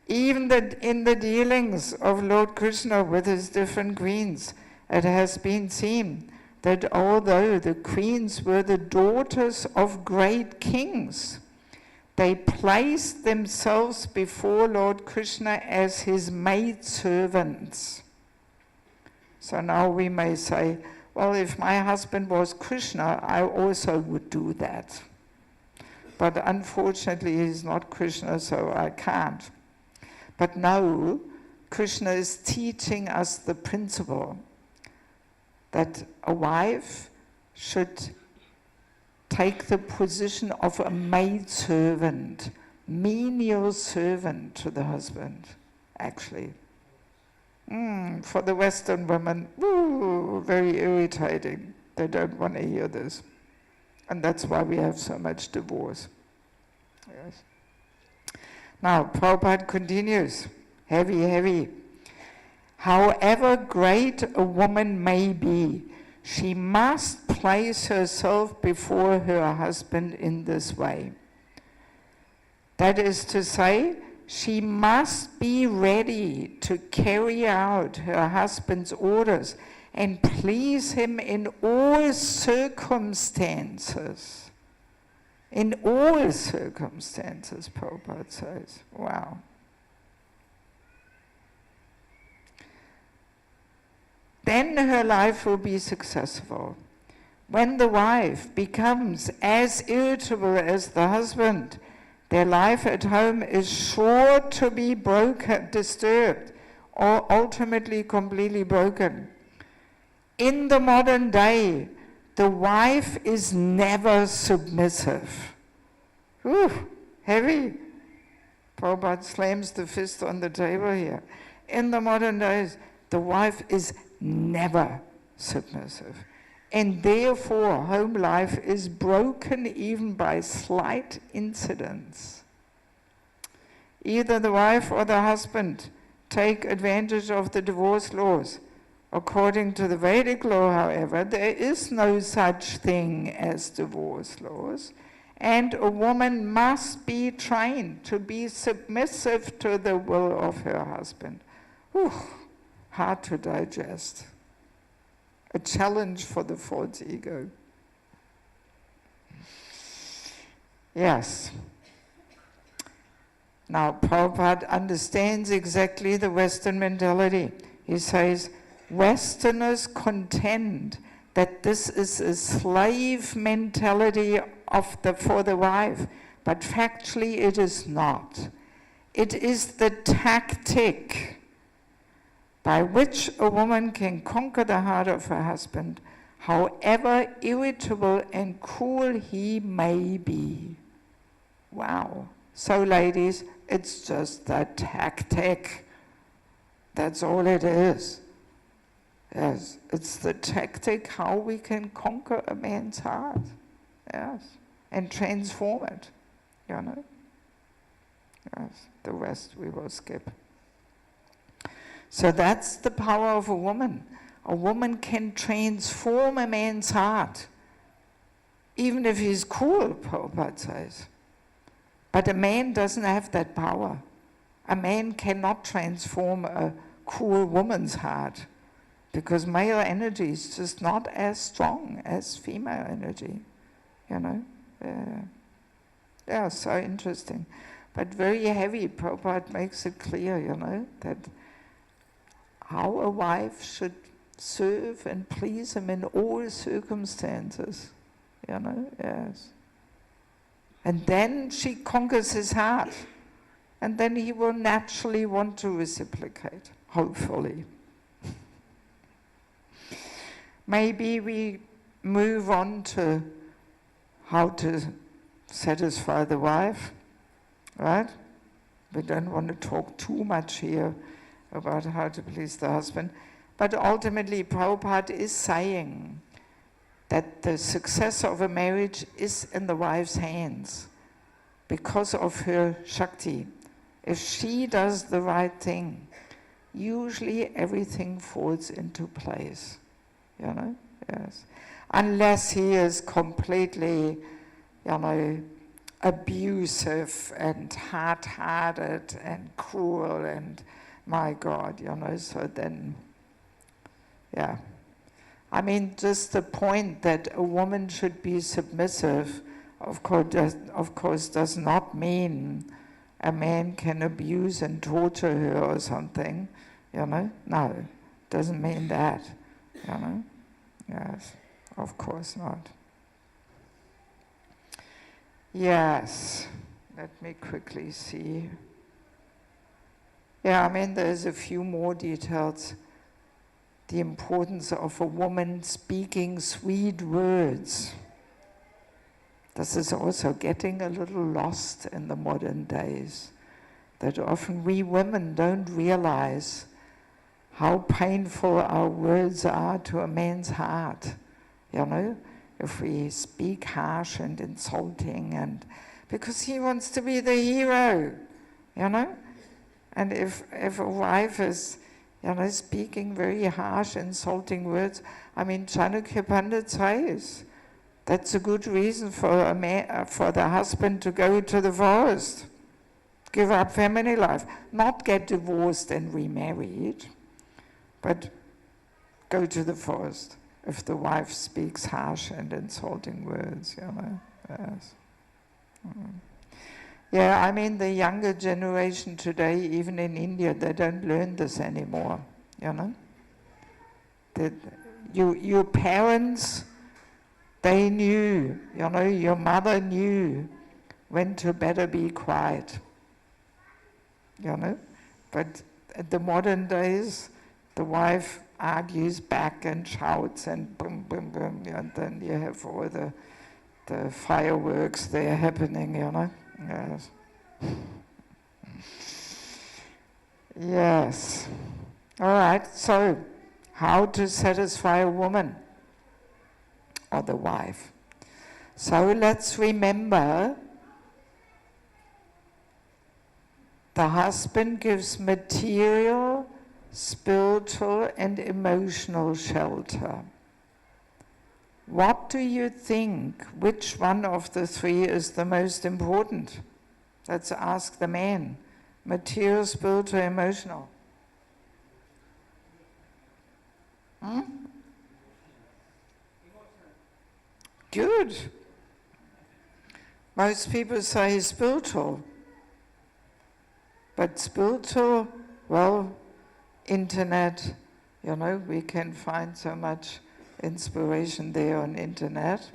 Even in the dealings of Lord Krishna with his different queens, it has been seen that although the queens were the daughters of great kings, they placed themselves before Lord Krishna as his maidservants. So now we may say, well, if my husband was Krishna, I also would do that. But unfortunately, he's not Krishna, so I can't. But no, Krishna is teaching us the principle that a wife should take the position of a maidservant, menial servant to the husband, actually. For the Western women, very irritating. They don't want to hear this. And that's why we have so much divorce. Yes. Now, Prabhupada continues, heavy, heavy. However great a woman may be, she must place herself before her husband in this way. That is to say, she must be ready to carry out her husband's orders and please him in all circumstances. In all circumstances, Prabhupada says. Wow. Then her life will be successful. When the wife becomes as irritable as the husband, their life at home is sure to be broken, disturbed, or ultimately completely broken. In the modern day, the wife is never submissive. Ooh, heavy. Prabhupada slams the fist on the table here. In the modern days, the wife is never submissive. And therefore, home life is broken even by slight incidents. Either the wife or the husband take advantage of the divorce laws. According to the Vedic law, however, there is no such thing as divorce laws, and a woman must be trained to be submissive to the will of her husband. Whew, hard to digest. A challenge for the false ego. Yes. Now, Prabhupada understands exactly the Western mentality. He says, Westerners contend that this is a slave mentality for the wife, but factually it is not. It is the tactic by which a woman can conquer the heart of her husband, however irritable and cruel he may be. Wow. So ladies, it's just a tactic. That's all it is. Yes, it's the tactic how we can conquer a man's heart. Yes. And transform it, you know. Yes. The rest we will skip. So that's the power of a woman. A woman can transform a man's heart, even if he's cool, Prabhupada says. But a man doesn't have that power. A man cannot transform a cool woman's heart, because male energy is just not as strong as female energy, you know. Yeah, so interesting. But very heavy. Prabhupada makes it clear, you know, that how a wife should serve and please him in all circumstances, you know, yes. And then she conquers his heart, and then he will naturally want to reciprocate, hopefully. Maybe we move on to how to satisfy the wife, right? We don't want to talk too much here about how to please the husband. But ultimately, Prabhupada is saying that the success of a marriage is in the wife's hands because of her Shakti. If she does the right thing, usually everything falls into place, you know, yes. Unless he is completely, you know, abusive and hard-hearted and cruel and, my God, you know, so then, yeah. I mean, just the point that a woman should be submissive, of course, does not mean a man can abuse and torture her or something, you know? No, doesn't mean that, you know? Yes, of course not. Yes, let me quickly see. Yeah, I mean, there's a few more details. The importance of a woman speaking sweet words. This is also getting a little lost in the modern days, that often we women don't realize how painful our words are to a man's heart, you know, if we speak harsh and insulting, and because he wants to be the hero, you know, and if a wife is, you know, speaking very harsh, insulting words, I mean, Chanukya Pandit says, that's a good reason for a man, for the husband to go to the forest, give up family life, not get divorced and remarried, but go to the forest if the wife speaks harsh and insulting words, you know. Yes. Yeah, I mean, the younger generation today, even in India, they don't learn this anymore, you know. Your parents, they knew, you know, your mother knew when to better be quiet, you know. But at the modern days, the wife argues back and shouts and boom, boom, boom, and then you have all the fireworks there happening, you know. Yes. Yes. All right, so how to satisfy a woman or the wife. So let's remember the husband gives material, spiritual and emotional shelter. What do you think, which one of the three is the most important? Let's ask the man. Material, spiritual, emotional. Good. Most people say spiritual. But spiritual, well, internet, you know, we can find so much inspiration there on internet.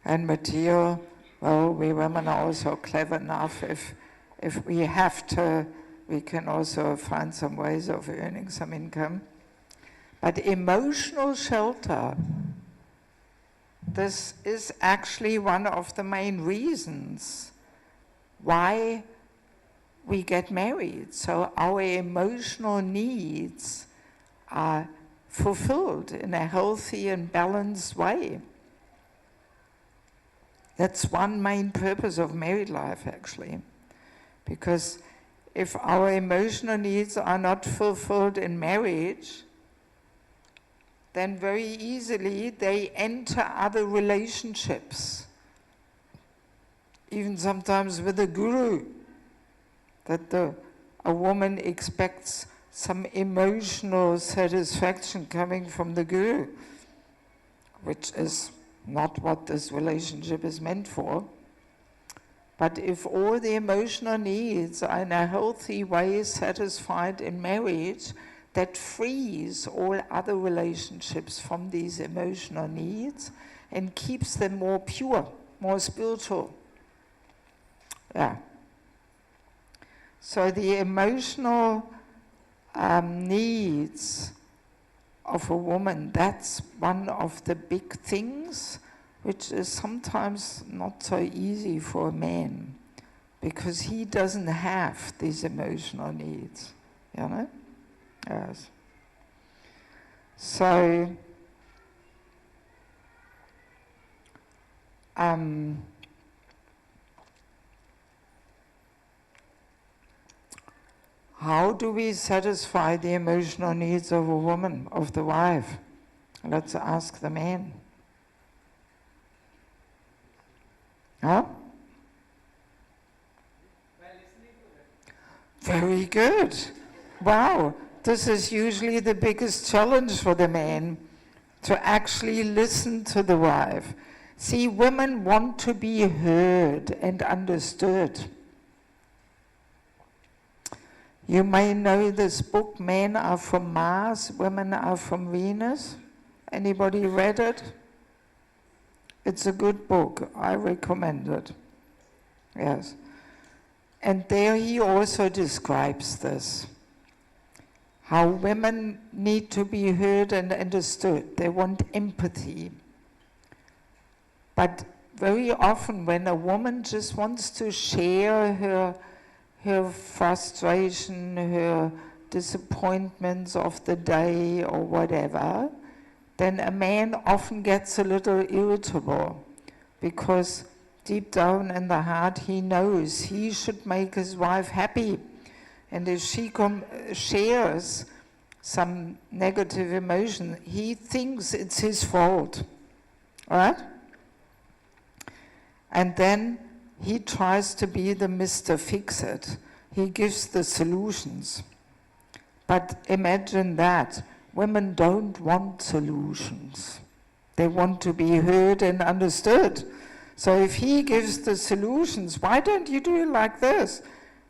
And material, well, we women are also clever enough. If we have to, we can also find some ways of earning some income. But emotional shelter, this is actually one of the main reasons why we get married. So our emotional needs are fulfilled in a healthy and balanced way. That's one main purpose of married life, actually. Because if our emotional needs are not fulfilled in marriage, then very easily they enter other relationships. Even sometimes with a guru, that a woman expects some emotional satisfaction coming from the guru, which is not what this relationship is meant for. But if all the emotional needs are in a healthy way satisfied in marriage, that frees all other relationships from these emotional needs and keeps them more pure, more spiritual. Yeah. So the emotional needs of a woman, that's one of the big things which is sometimes not so easy for a man, because he doesn't have these emotional needs, you know? Yes. So, how do we satisfy the emotional needs of a woman, of the wife? Let's ask the man. Huh? Very good. Wow. This is usually the biggest challenge for the man, to actually listen to the wife. See, women want to be heard and understood. You may know this book, Men Are From Mars, Women Are From Venus. Anybody read it? It's a good book. I recommend it. Yes. And there he also describes this. How women need to be heard and understood. They want empathy. But very often when a woman just wants to share her frustration, her disappointments of the day or whatever, then a man often gets a little irritable, because deep down in the heart he knows he should make his wife happy. And if she shares some negative emotion, he thinks it's his fault. All right? And then he tries to be the Mr. Fix-It. He gives the solutions. But imagine that. Women don't want solutions. They want to be heard and understood. So if he gives the solutions, why don't you do it like this?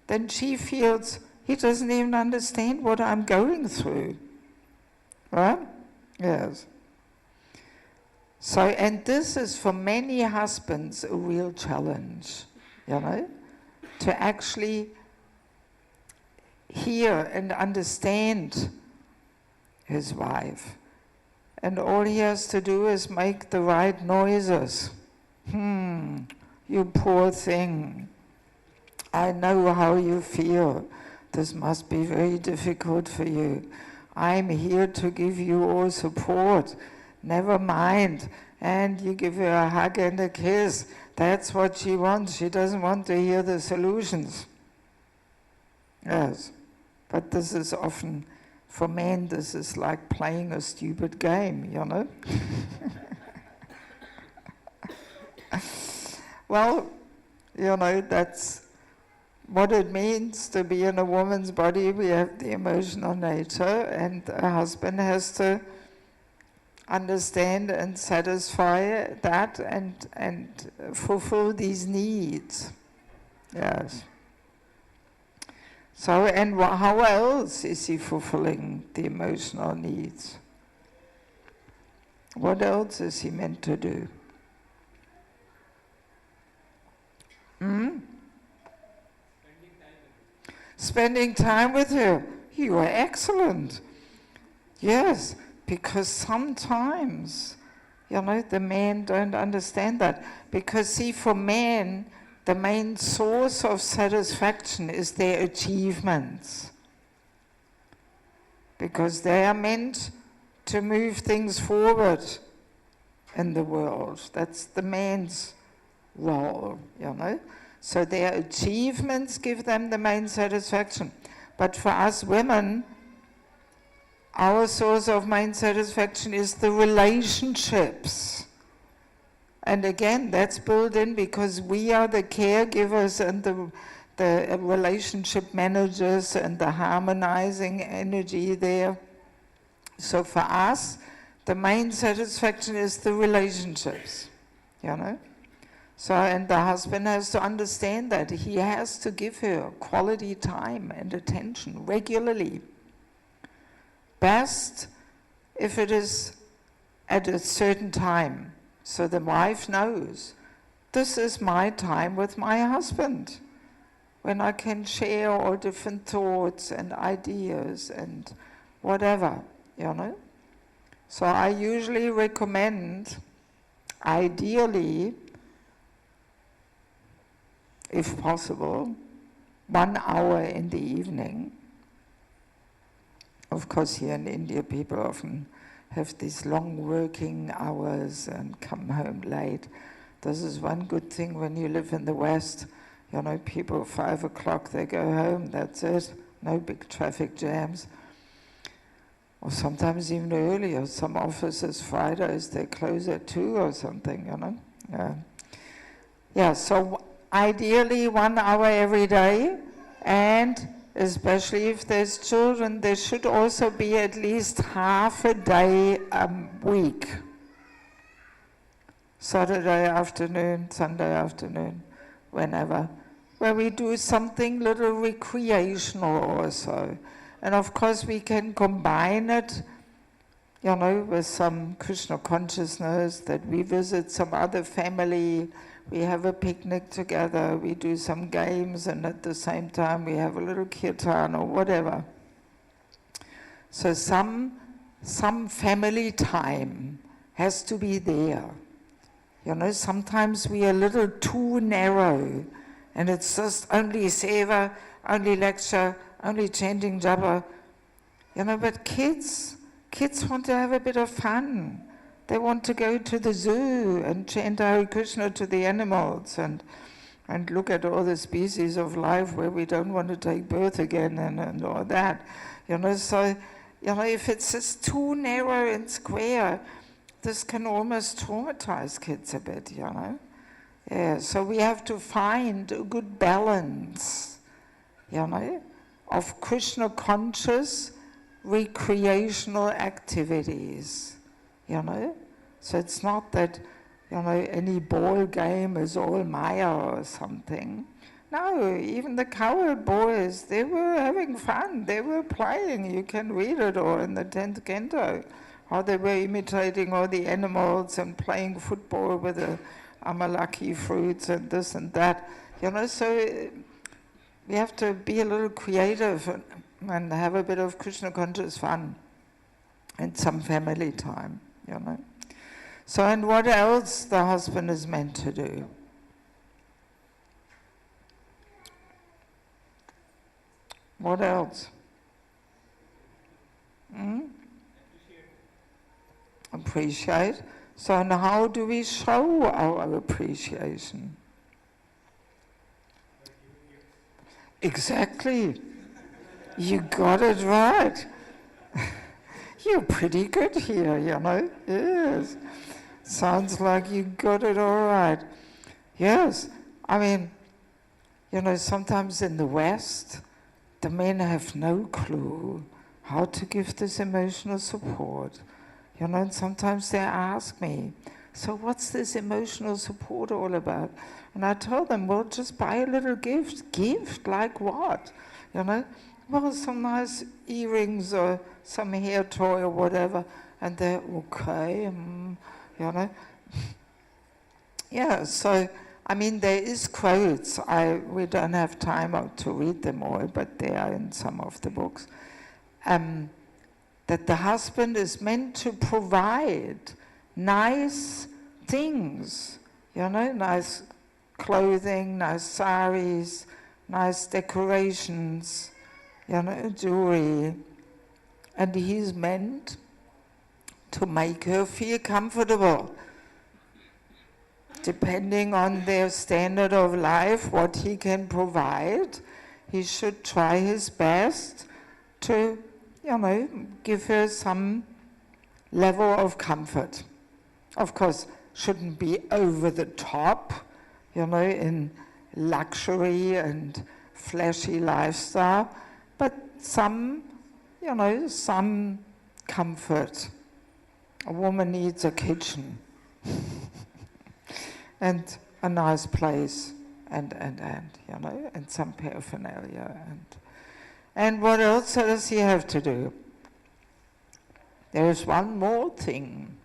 Then she feels he doesn't even understand what I'm going through. Right? Yes. So, and this is for many husbands a real challenge, you know, to actually hear and understand his wife. And all he has to do is make the right noises. You poor thing. I know how you feel. This must be very difficult for you. I'm here to give you all support. Never mind. And you give her a hug and a kiss. That's what she wants. She doesn't want to hear the solutions. Yes. But this is often, for men, this is like playing a stupid game, you know? Well, you know, that's what it means to be in a woman's body. We have the emotional nature, and a husband has to understand and satisfy that and fulfill these needs. Yes. So, and how else is he fulfilling the emotional needs? What else is he meant to do? Spending time with her. You are excellent. Yes, because sometimes, you know, the men don't understand that. Because see, for men, the main source of satisfaction is their achievements. Because they are meant to move things forward in the world. That's the man's role, you know. So their achievements give them the main satisfaction. But for us women, our source of main satisfaction is the relationships. And again, that's built in because we are the caregivers and the relationship managers and the harmonizing energy there. So for us, the main satisfaction is the relationships, you know. So, and the husband has to understand that he has to give her quality time and attention regularly. Best if it is at a certain time, so the wife knows, this is my time with my husband, when I can share all different thoughts and ideas and whatever, you know. So I usually recommend, ideally, if possible, 1 hour in the evening. Of course, here in India, people often have these long working hours and come home late. This is one good thing when you live in the West. You know, people 5 o'clock, they go home, that's it. No big traffic jams. Or sometimes even earlier. Some offices, Fridays, they close at 2 or something, you know. Yeah, so ideally 1 hour every day, and especially if there's children, there should also be at least half a day a week. Saturday afternoon, Sunday afternoon, whenever, where we do something little recreational also. And of course we can combine it, you know, with some Krishna consciousness, that we visit some other family, we have a picnic together, we do some games, and at the same time we have a little kirtan or whatever. So some family time has to be there. You know, sometimes we are a little too narrow, and it's just only seva, only lecture, only chanting japa. You know, but kids want to have a bit of fun. They want to go to the zoo and chant Hare Krishna to the animals and look at all the species of life where we don't want to take birth again and all that. You know, so, you know, if it's just too narrow and square, this can almost traumatize kids a bit, you know. Yeah, so we have to find a good balance, you know, of Krishna conscious recreational activities. You know, so it's not that, you know, any ball game is all Maya or something. No, even the cowherd boys, they were having fun. They were playing. You can read it all in the 10th canto, how they were imitating all the animals and playing football with the amalaki fruits and this and that. You know, so we have to be a little creative and have a bit of Krishna conscious fun and some family time. You know. So, and what else the husband is meant to do? What else? Appreciate. So, and how do we show our appreciation? Exactly. You got it right. You're pretty good here, you know. Yes. Sounds like you got it all right. Yes. I mean, you know, sometimes in the West, the men have no clue how to give this emotional support. You know, and sometimes they ask me, so what's this emotional support all about? And I tell them, well, just buy a little gift. Gift? Like what? You know? Well, some nice earrings or some hair toy or whatever. And they're okay, you know. Yeah, so, I mean, there is quotes. We don't have time to read them all, but they are in some of the books. That the husband is meant to provide nice things, you know, nice clothing, nice saris, nice decorations, you know, jewelry. And he's meant to make her feel comfortable. depending on their standard of life, what he can provide, he should try his best to, give her some level of comfort. Of course, shouldn't be over the top, in luxury and flashy lifestyle, but some, some comfort. A woman needs a kitchen and a nice place and some paraphernalia. And what else does he have to do? There's one more thing,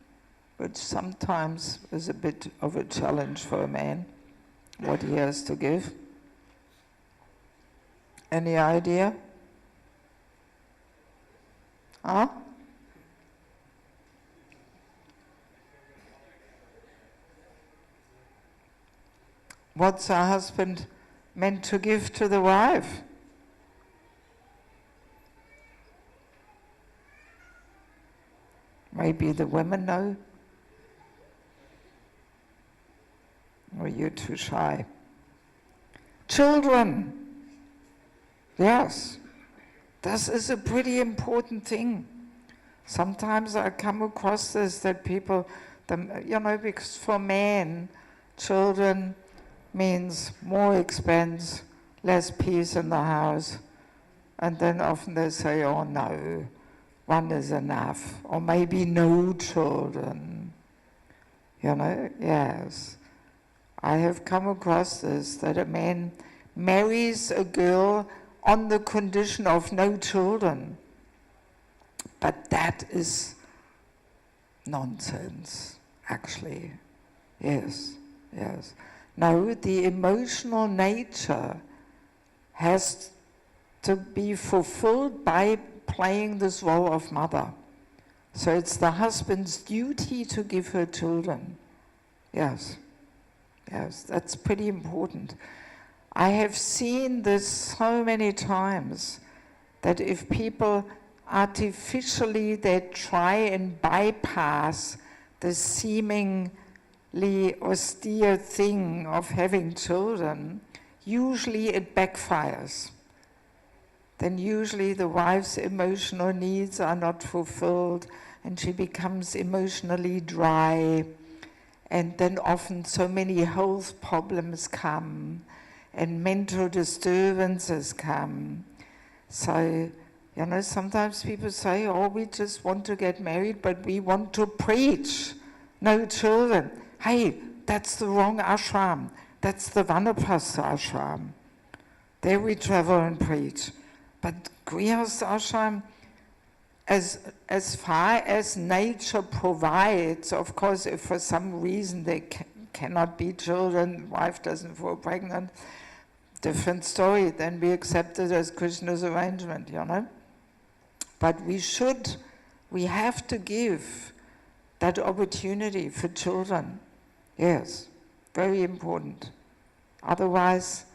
which sometimes is a bit of a challenge for a man, what he has to give. Any idea? Huh? What's a husband meant to give to the wife? Maybe the women know? Or you're too shy? Children! Yes, this is a pretty important thing. Sometimes I come across this, that people, because for men, children means more expense, less peace in the house. And then often they say, oh no, one is enough. Or maybe no children. Yes. I have come across this, that a man marries a girl on the condition of no children. But that is nonsense, actually. Yes, yes. No, the emotional nature has to be fulfilled by playing this role of mother. So it's the husband's duty to give her children. Yes, yes, that's pretty important. I have seen this so many times, that if people artificially, they try and bypass the seemingly austere thing of having children, usually it backfires. Then usually the wife's emotional needs are not fulfilled and she becomes emotionally dry, and then often so many health problems come and mental disturbances come. So, sometimes people say, oh, we just want to get married, but we want to preach. No children. Hey, that's the wrong ashram. That's the Vanaprastha ashram. There we travel and preach. But Grihastha ashram, as far as nature provides, of course, if for some reason there cannot be children, wife doesn't fall pregnant, different story, then we accept it as Krishna's arrangement, But we have to give that opportunity for children. Yes, very important. Otherwise,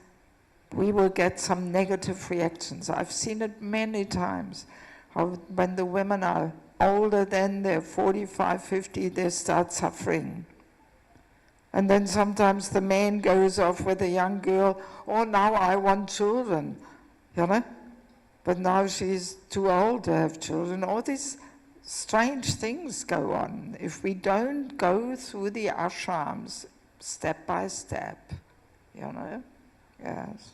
we will get some negative reactions. I've seen it many times, how when the women are older than they're 45, 50, they start suffering. And then sometimes the man goes off with a young girl, oh, now I want children, But now she's too old to have children. All these strange things go on if we don't go through the ashrams step by step, Yes,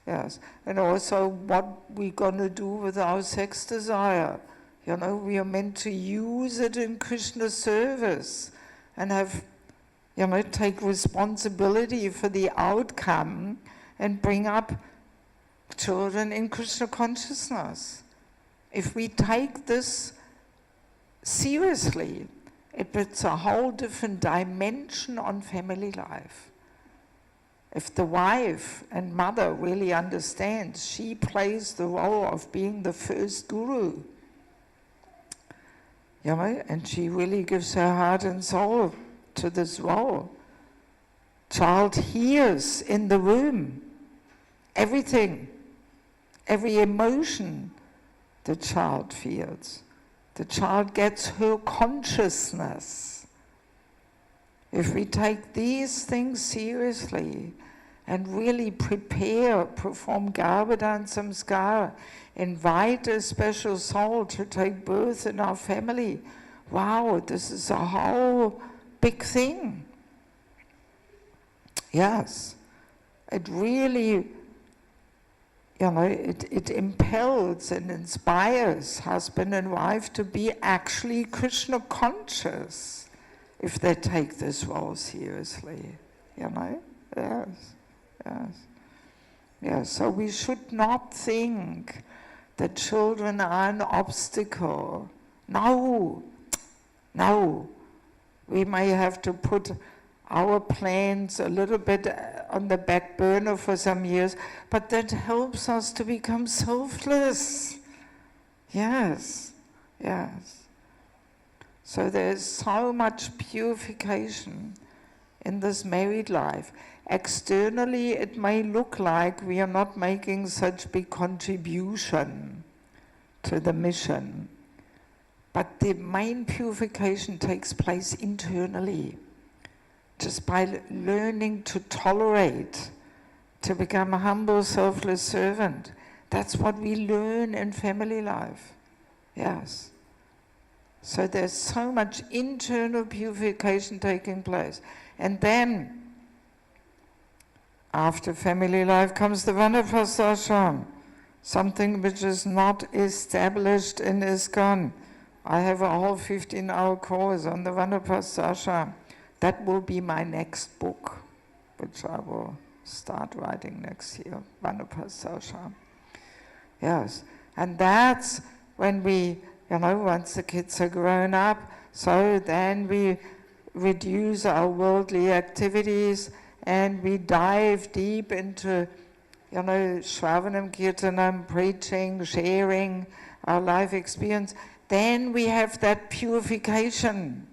yes. And also what we're going to do with our sex desire. We are meant to use it in Krishna's service and have, take responsibility for the outcome and bring up children in Krishna consciousness. If we take this seriously, it puts a whole different dimension on family life. If the wife and mother really understands, she plays the role of being the first guru. And she really gives her heart and soul to this role. Child hears in the room everything, every emotion the child feels. The child gets her consciousness. If we take these things seriously and really prepare, perform Garbhadan Samskara, invite a special soul to take birth in our family, wow, this is a whole big thing. Yes, it really, it impels and inspires husband and wife to be actually Krishna conscious if they take this role seriously, yes, yes. Yes, so we should not think that children are an obstacle. No, no. We may have to put our plans a little bit on the back burner for some years, but that helps us to become selfless. Yes, yes. So there's so much purification in this married life. Externally, it may look like we are not making such big contribution to the mission, but the main purification takes place internally, just by learning to tolerate, to become a humble, selfless servant. That's what we learn in family life. Yes. So there's so much internal purification taking place. And then, after family life comes the Vanapasashram, something which is not established in ISKCON. I have a whole 15-hour course on the Vanapasashram. That will be my next book, which I will start writing next year, Vanapasashram. Yes, and that's when we, once the kids are grown up, so then we reduce our worldly activities and we dive deep into, Shravanam, Kirtanam, preaching, sharing our life experience. Then we have that purification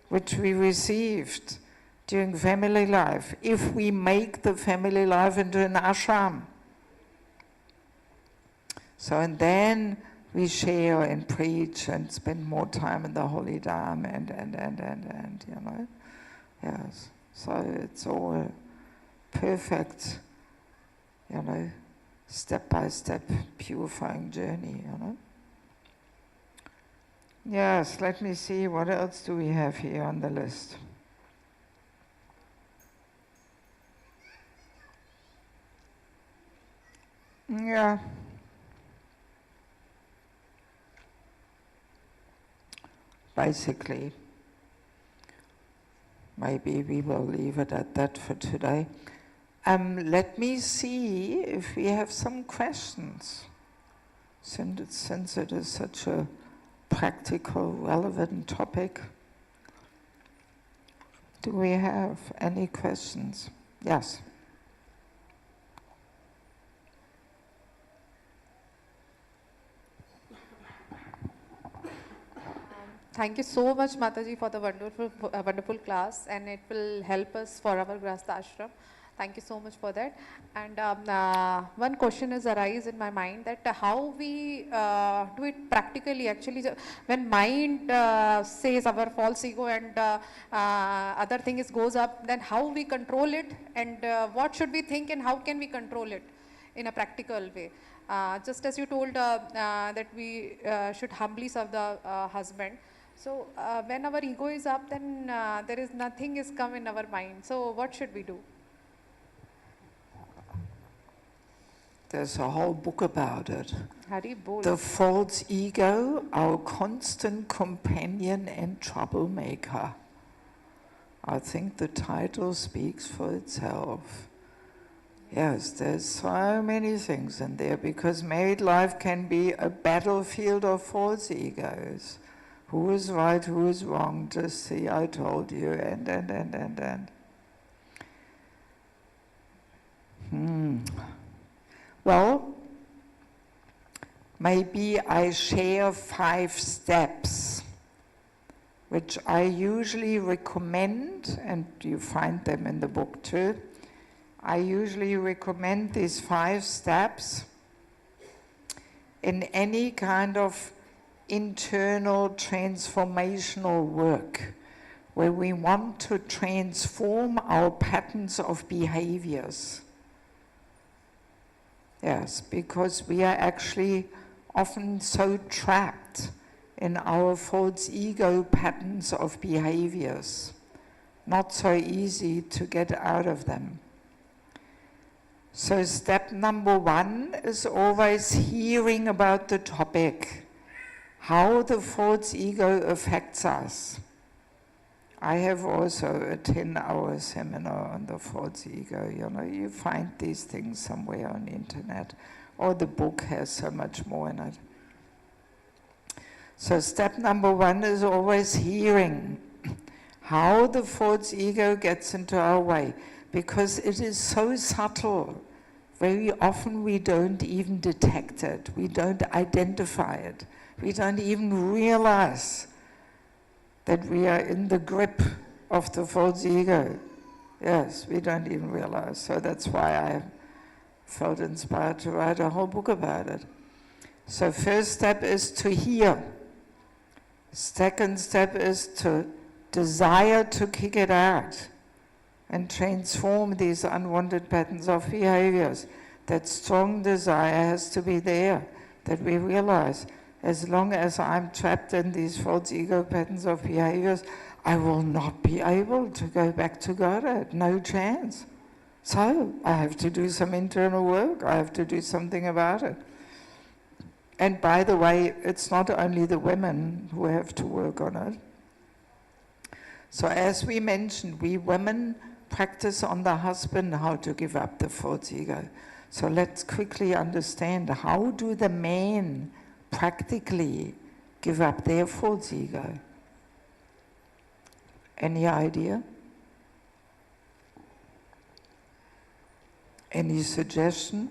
which we received during family life, if we make the family life into an ashram. So, and then we share and preach and spend more time in the holy Dham and yes. So it's all perfect, step-by-step purifying journey, Yes, let me see, what else do we have here on the list? Yeah. Basically, maybe we will leave it at that for today. Let me see if we have some questions, since it is such a practical, relevant topic. Do we have any questions? Yes. Thank you so much, Mataji, for the wonderful class, and it will help us for our Grahastha Ashram. Thank you so much for that. And one question is arise in my mind, that how we do it practically. Actually, when mind says our false ego and other thing goes up, then how we control it, and what should we think and how can we control it in a practical way? Just as you told that we should humbly serve the husband. So when our ego is up, then there is nothing is come in our mind. So what should we do? There's a whole book about it. Hari bol. The false ego, our constant companion and troublemaker. I think the title speaks for itself. Yes, there's so many things in there, because married life can be a battlefield of false egos. Who is right, who is wrong, just see, I told you, and. Well, maybe I share 5 steps, which I usually recommend, and you find them in the book too. I usually recommend these 5 steps in any kind of internal transformational work where we want to transform our patterns of behaviors. Yes, because we are actually often so trapped in our false ego patterns of behaviors. Not so easy to get out of them. So step number 1 is always hearing about the topic, how the false ego affects us. I have also a 10-hour seminar on the false ego. You know, you find these things somewhere on the internet, or the book has so much more in it. So step number 1 is always hearing how the false ego gets into our way, because it is so subtle. Very often we don't even detect it. We don't identify it. We don't even realize that we are in the grip of the false ego. Yes, we don't even realize. So that's why I felt inspired to write a whole book about it. So first step is to hear. Second step is to desire to kick it out and transform these unwanted patterns of behaviors. That strong desire has to be there, that we realize, as long as I'm trapped in these false ego patterns of behaviors, I will not be able to go back to Godhead, no chance. So I have to do some internal work, I have to do something about it. And by the way, it's not only the women who have to work on it. So as we mentioned, we women practice on the husband how to give up the false ego. So let's quickly understand, how do the men practically give up their false ego? Any idea? Any suggestion?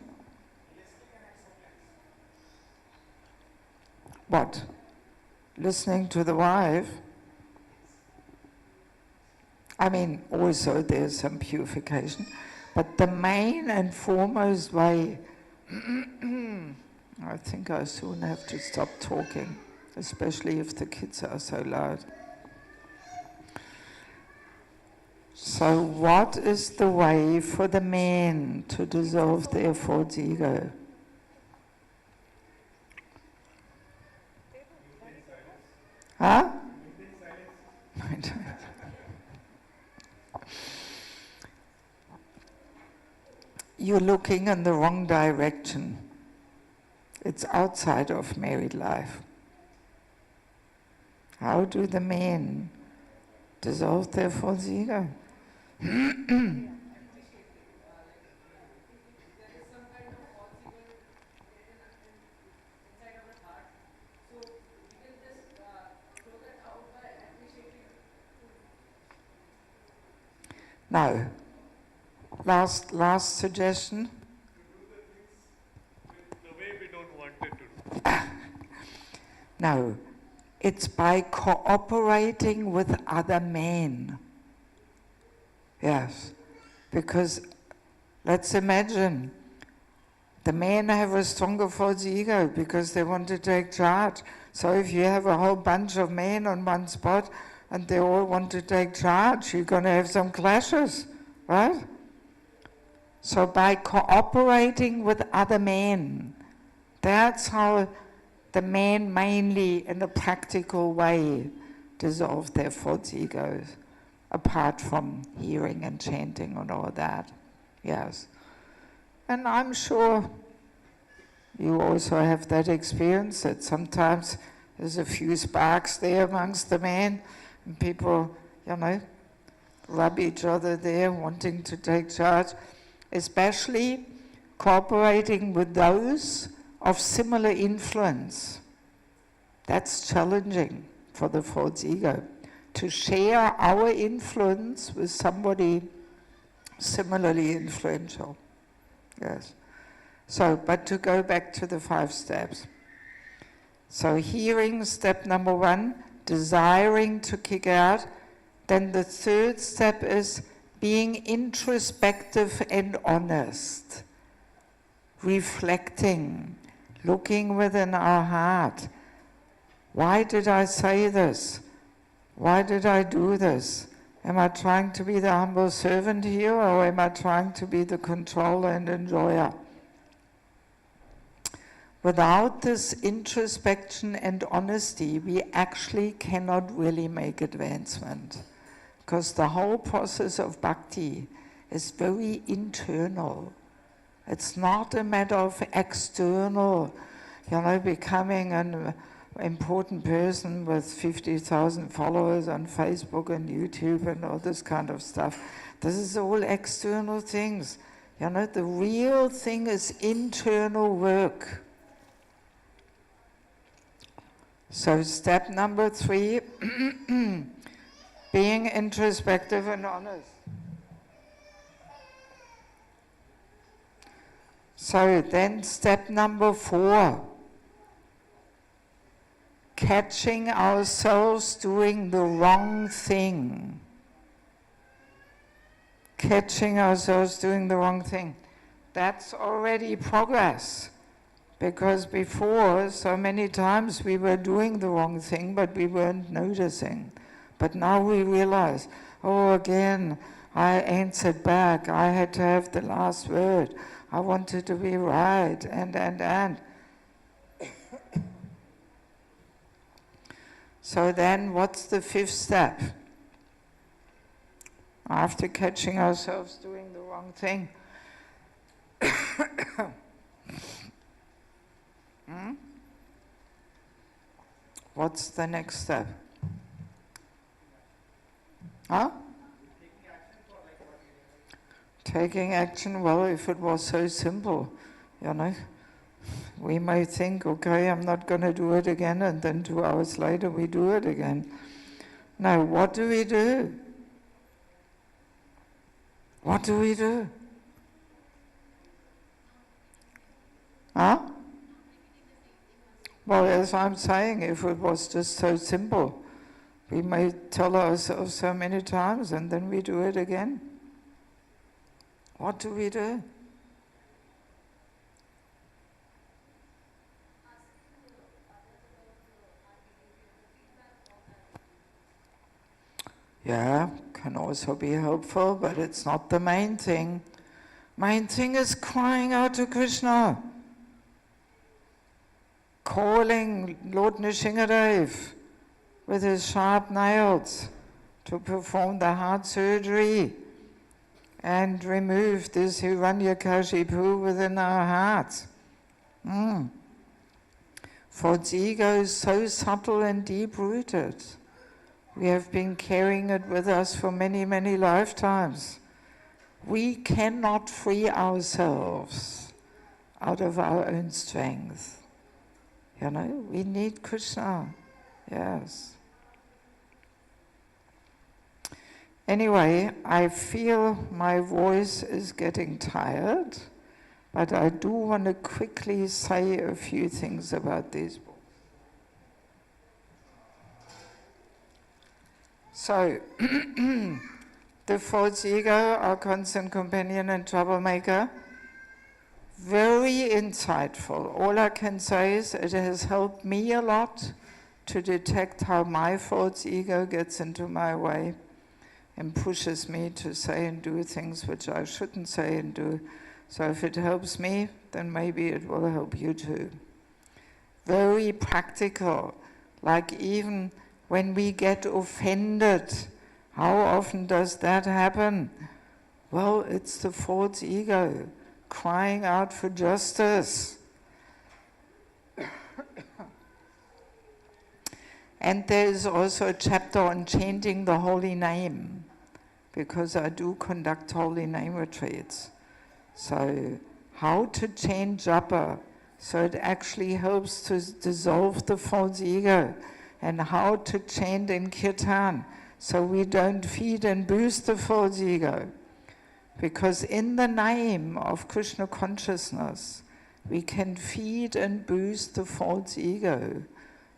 What? Listening to the wife? I mean, also there's some purification, but the main and foremost way, I think I soon have to stop talking, especially if the kids are so loud. So what is the way for the men to dissolve their false ego? Huh? You're looking in the wrong direction. It's outside of married life. How do the men dissolve their false ego? Now, last suggestion. The way we don't want it to do. No, it's by cooperating with other men. Yes, because let's imagine the men have a stronger false ego because they want to take charge. So if you have a whole bunch of men on one spot and they all want to take charge, you're going to have some clashes, right? So by cooperating with other men, that's how the men mainly in a practical way dissolve their false egos, apart from hearing and chanting and all that. Yes. And I'm sure you also have that experience that sometimes there's a few sparks there amongst the men and people, rub each other there wanting to take charge, especially cooperating with those of similar influence. That's challenging for the false ego, to share our influence with somebody similarly influential. Yes. So, but to go back to the 5 steps. So hearing, step number 1, desiring to kick out. Then the 3rd step is being introspective and honest. Reflecting, looking within our heart. Why did I say this? Why did I do this? Am I trying to be the humble servant here, or am I trying to be the controller and enjoyer? Without this introspection and honesty, we actually cannot really make advancement. Because the whole process of bhakti is very internal. It's not a matter of external, becoming an important person with 50,000 followers on Facebook and YouTube and all this kind of stuff. This is all external things. The real thing is internal work. So step number 3, being introspective and honest. So then step number 4, catching ourselves doing the wrong thing. Catching ourselves doing the wrong thing. That's already progress. Because before, so many times we were doing the wrong thing, but we weren't noticing. But now we realize, oh, again, I answered back. I had to have the last word. I wanted to be right, and. So then, what's the 5th step? After catching ourselves doing the wrong thing. What's the next step? Huh? Taking action, well, if it was so simple, we may think, okay, I'm not going to do it again, and then 2 hours later we do it again. No, what do we do? What do we do? Huh? Well, as I'm saying, if it was just so simple, we may tell ourselves so many times and then we do it again. What do we do? Yeah, can also be helpful, but it's not the main thing. Main thing is crying out to Krishna. Calling Lord Nrsimhadev with his sharp nails to perform the heart surgery and remove this Hiranyakashipu within our hearts. For its ego is so subtle and deep-rooted. We have been carrying it with us for many, many lifetimes. We cannot free ourselves out of our own strength. We need Krishna, yes. Anyway, I feel my voice is getting tired, but I do want to quickly say a few things about these books. So, the false ego, our constant companion and troublemaker, very insightful. All I can say is it has helped me a lot to detect how my false ego gets into my way and pushes me to say and do things which I shouldn't say and do. So if it helps me, then maybe it will help you too. Very practical, like even when we get offended, how often does that happen? Well, it's the false ego crying out for justice. And there is also a chapter on chanting the holy name, because I do conduct holy name retreats. So how to change japa so it actually helps to dissolve the false ego, and how to chant in kirtan so we don't feed and boost the false ego. Because in the name of Krishna consciousness, we can feed and boost the false ego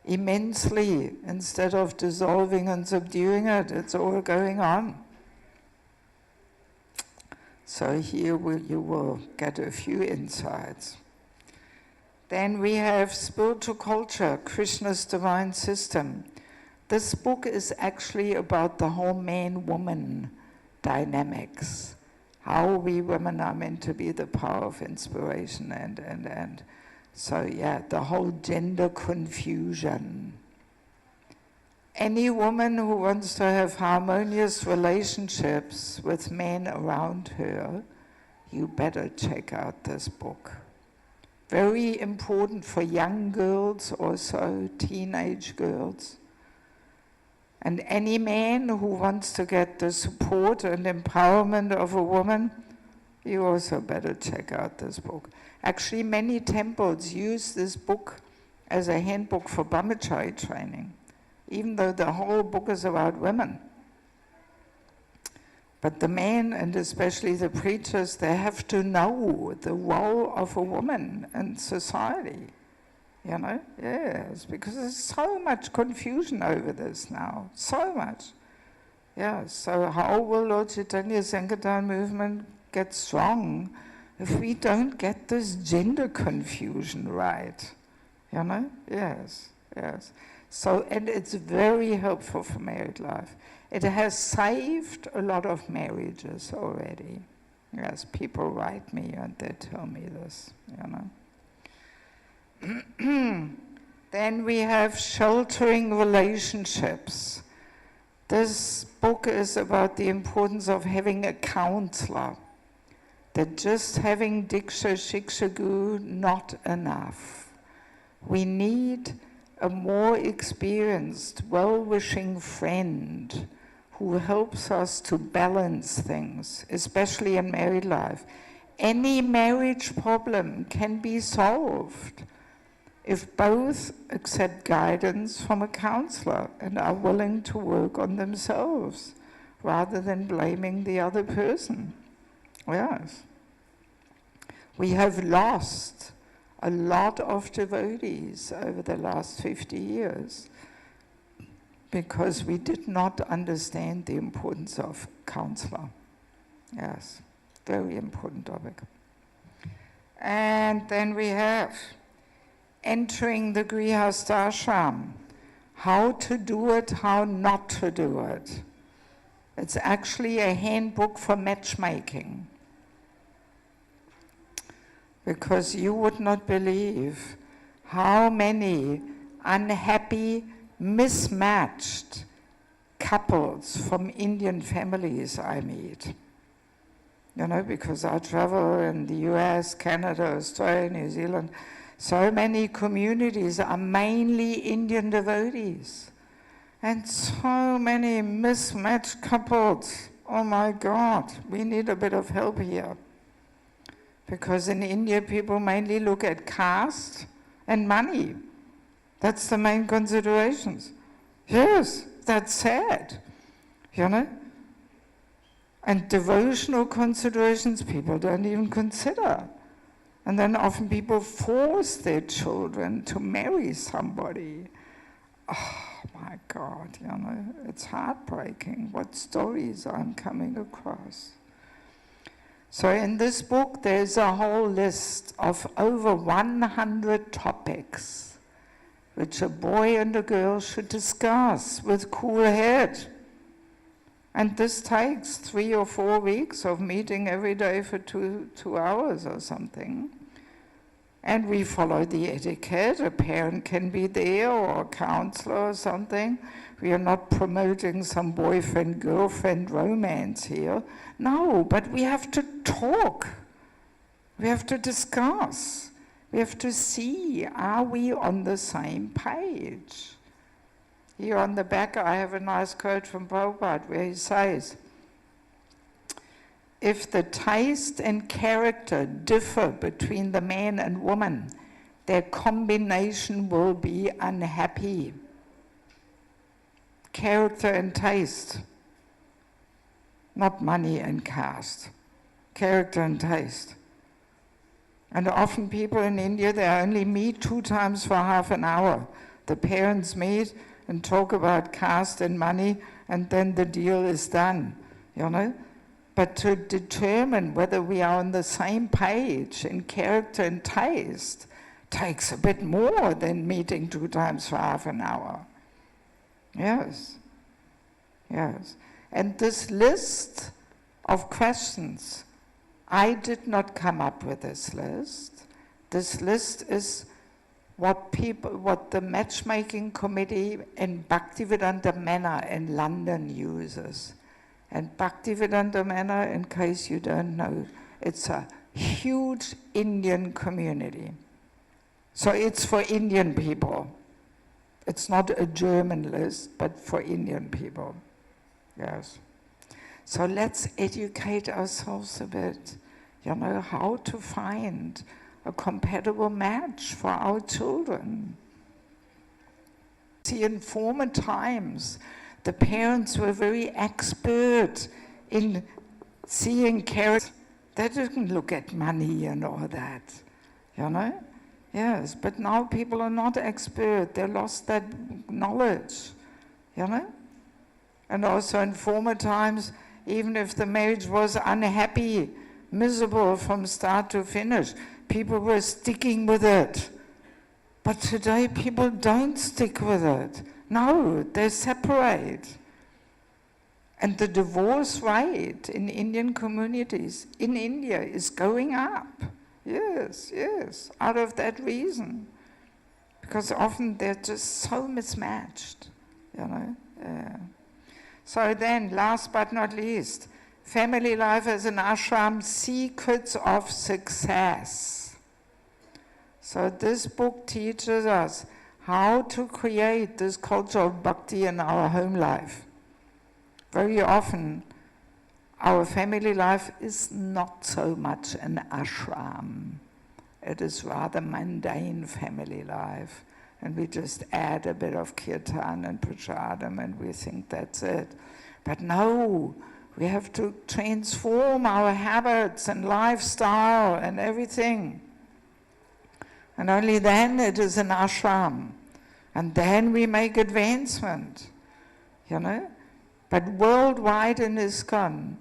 immensely instead of dissolving and subduing it. It's all going on. So here you will get a few insights. Then we have spiritual culture, Krishna's divine system. This book is actually about the whole man-woman dynamics, how we women are meant to be the power of inspiration, and so yeah, the whole gender confusion. Any woman who wants to have harmonious relationships with men around her, you better check out this book. Very important for young girls also, teenage girls. And any man who wants to get the support and empowerment of a woman, you also better check out this book. Actually, many temples use this book as a handbook for brahmachari training, even though the whole book is about women. But the men, and especially the preachers, they have to know the role of a woman in society. You know, yes, because there's so much confusion over this now, so much. Yeah, so how will Lord Chaitanya's Sankirtan movement get strong if we don't get this gender confusion right? You know, yes, yes. So, and it's very helpful for married life. It has saved a lot of marriages already. Yes, people write me and they tell me this, you know. Then we have sheltering relationships. This book is about the importance of having a counselor. That just having Diksha, Shiksha Guru, not enough. We need a more experienced, well-wishing friend who helps us to balance things, especially in married life. Any marriage problem can be solved if both accept guidance from a counselor and are willing to work on themselves rather than blaming the other person. Yes. We have lost a lot of devotees over the last 50 years because we did not understand the importance of counselor. Yes, very important topic. And then we have entering the Grihastha ashram. How to do it, how not to do it. It's actually a handbook for matchmaking. Because you would not believe how many unhappy, mismatched couples from Indian families I meet. You know, because I travel in the US, Canada, Australia, New Zealand. So many communities are mainly Indian devotees. And so many mismatched couples. Oh my God, we need a bit of help here. Because in India, people mainly look at caste and money. That's the main considerations. Yes, that's sad, you know? And devotional considerations, people don't even consider. And then often people force their children to marry somebody. Oh my God, you know, it's heartbreaking what stories I'm coming across. So in this book, there's a whole list of over 100 topics which a boy and a girl should discuss with cool head. And this takes 3 or 4 weeks of meeting every day for two hours or something. And we follow the etiquette. A parent can be there or a counselor or something. We are not promoting some boyfriend-girlfriend romance here. No, but we have to talk. We have to discuss. We have to see, are we on the same page? Here on the back, I have a nice quote from Prabhupada where he says, if the taste and character differ between the man and woman, their combination will be unhappy. Character and taste, not money and caste. Character and taste. And often people in India, they only meet 2 times for half an hour. The parents meet and talk about caste and money, and then the deal is done, you know? But to determine whether we are on the same page in character and taste takes a bit more than meeting 2 times for half an hour. Yes, yes. And this list of questions, I did not come up with this list. This list is what the matchmaking committee in Bhaktivedanta Manor in London uses. And Bhaktivedanta Manor, in case you don't know, it's a huge Indian community. So it's for Indian people. It's not a German list, but for Indian people. Yes. So let's educate ourselves a bit, how to find a compatible match for our children. See, in former times, the parents were very expert in seeing character. They didn't look at money and all that, Yes, but now people are not expert. They lost that knowledge, And also in former times, even if the marriage was unhappy, miserable from start to finish, people were sticking with it. But today people don't stick with it. No, they separate. And the divorce rate in Indian communities in India is going up. Yes, yes, out of that reason. Because often they're just so mismatched, So then, last but not least, family life as an ashram, secrets of success. So this book teaches us how to create this culture of bhakti in our home life. Very often, our family life is not so much an ashram. It is rather mundane family life. And we just add a bit of kirtan and prasadam and we think that's it. But no, we have to transform our habits and lifestyle and everything. And only then it is an ashram. And then we make advancement, But worldwide in ISKCON,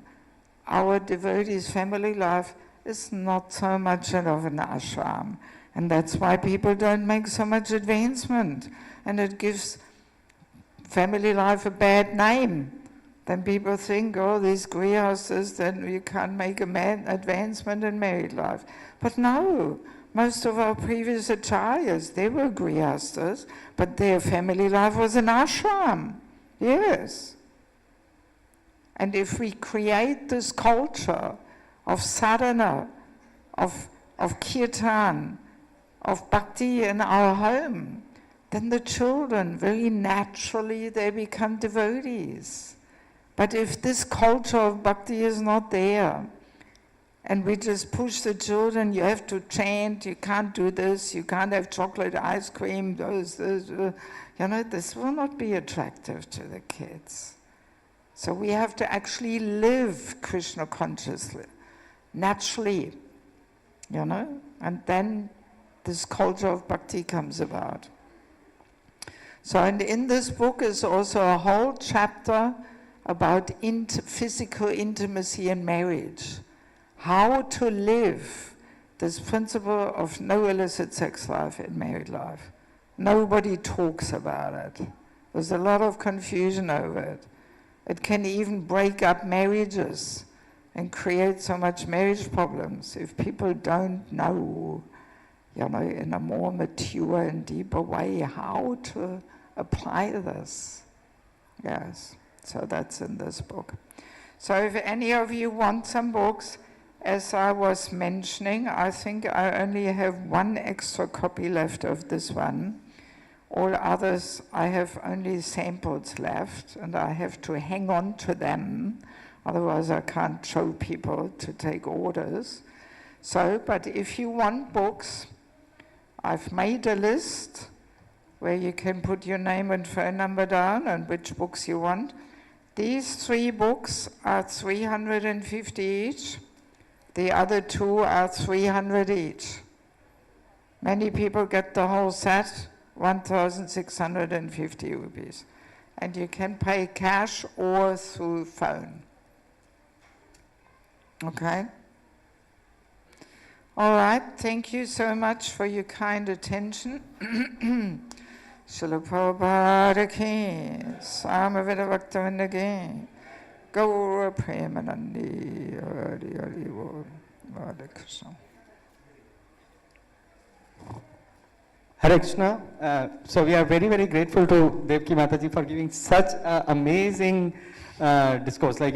our devotees' family life is not so much of an ashram. And that's why people don't make so much advancement. And it gives family life a bad name. Then people think, oh, these grihastas, then you can't make advancement in married life. But no, most of our previous acharyas, they were grihastas, but their family life was an ashram. Yes. And if we create this culture of sadhana, of kirtan, of bhakti in our home, then the children, very naturally, they become devotees. But if this culture of bhakti is not there, and we just push the children, you have to chant, you can't do this, you can't have chocolate ice cream, this will not be attractive to the kids. So we have to actually live Krishna consciously, naturally, and then this culture of bhakti comes about. So, and in this book is also a whole chapter about physical intimacy in marriage, how to live this principle of no illicit sex life in married life. Nobody talks about it. There's a lot of confusion over it. It can even break up marriages and create so much marriage problems if people don't know, in a more mature and deeper way how to apply this. Yes, so that's in this book. So if any of you want some books, as I was mentioning, I think I only have one extra copy left of this one. All others, I have only samples left, and I have to hang on to them. Otherwise, I can't show people to take orders. So, but if you want books, I've made a list where you can put your name and phone number down and which books you want. These 3 books are 350 each. The other 2 are 300 each. Many people get the whole set, 1,650 rupees. And you can pay cash or through phone. Okay? All right, thank you so much for your kind attention. Srila Prabhupada ki, Samaveda Bhaktivinoda ki, Gaura Premanandi, Hari Hari Bol, Hare Krishna. Hare Krishna. So we are very, very grateful to Devaki Mataji for giving such amazing discourse. Like,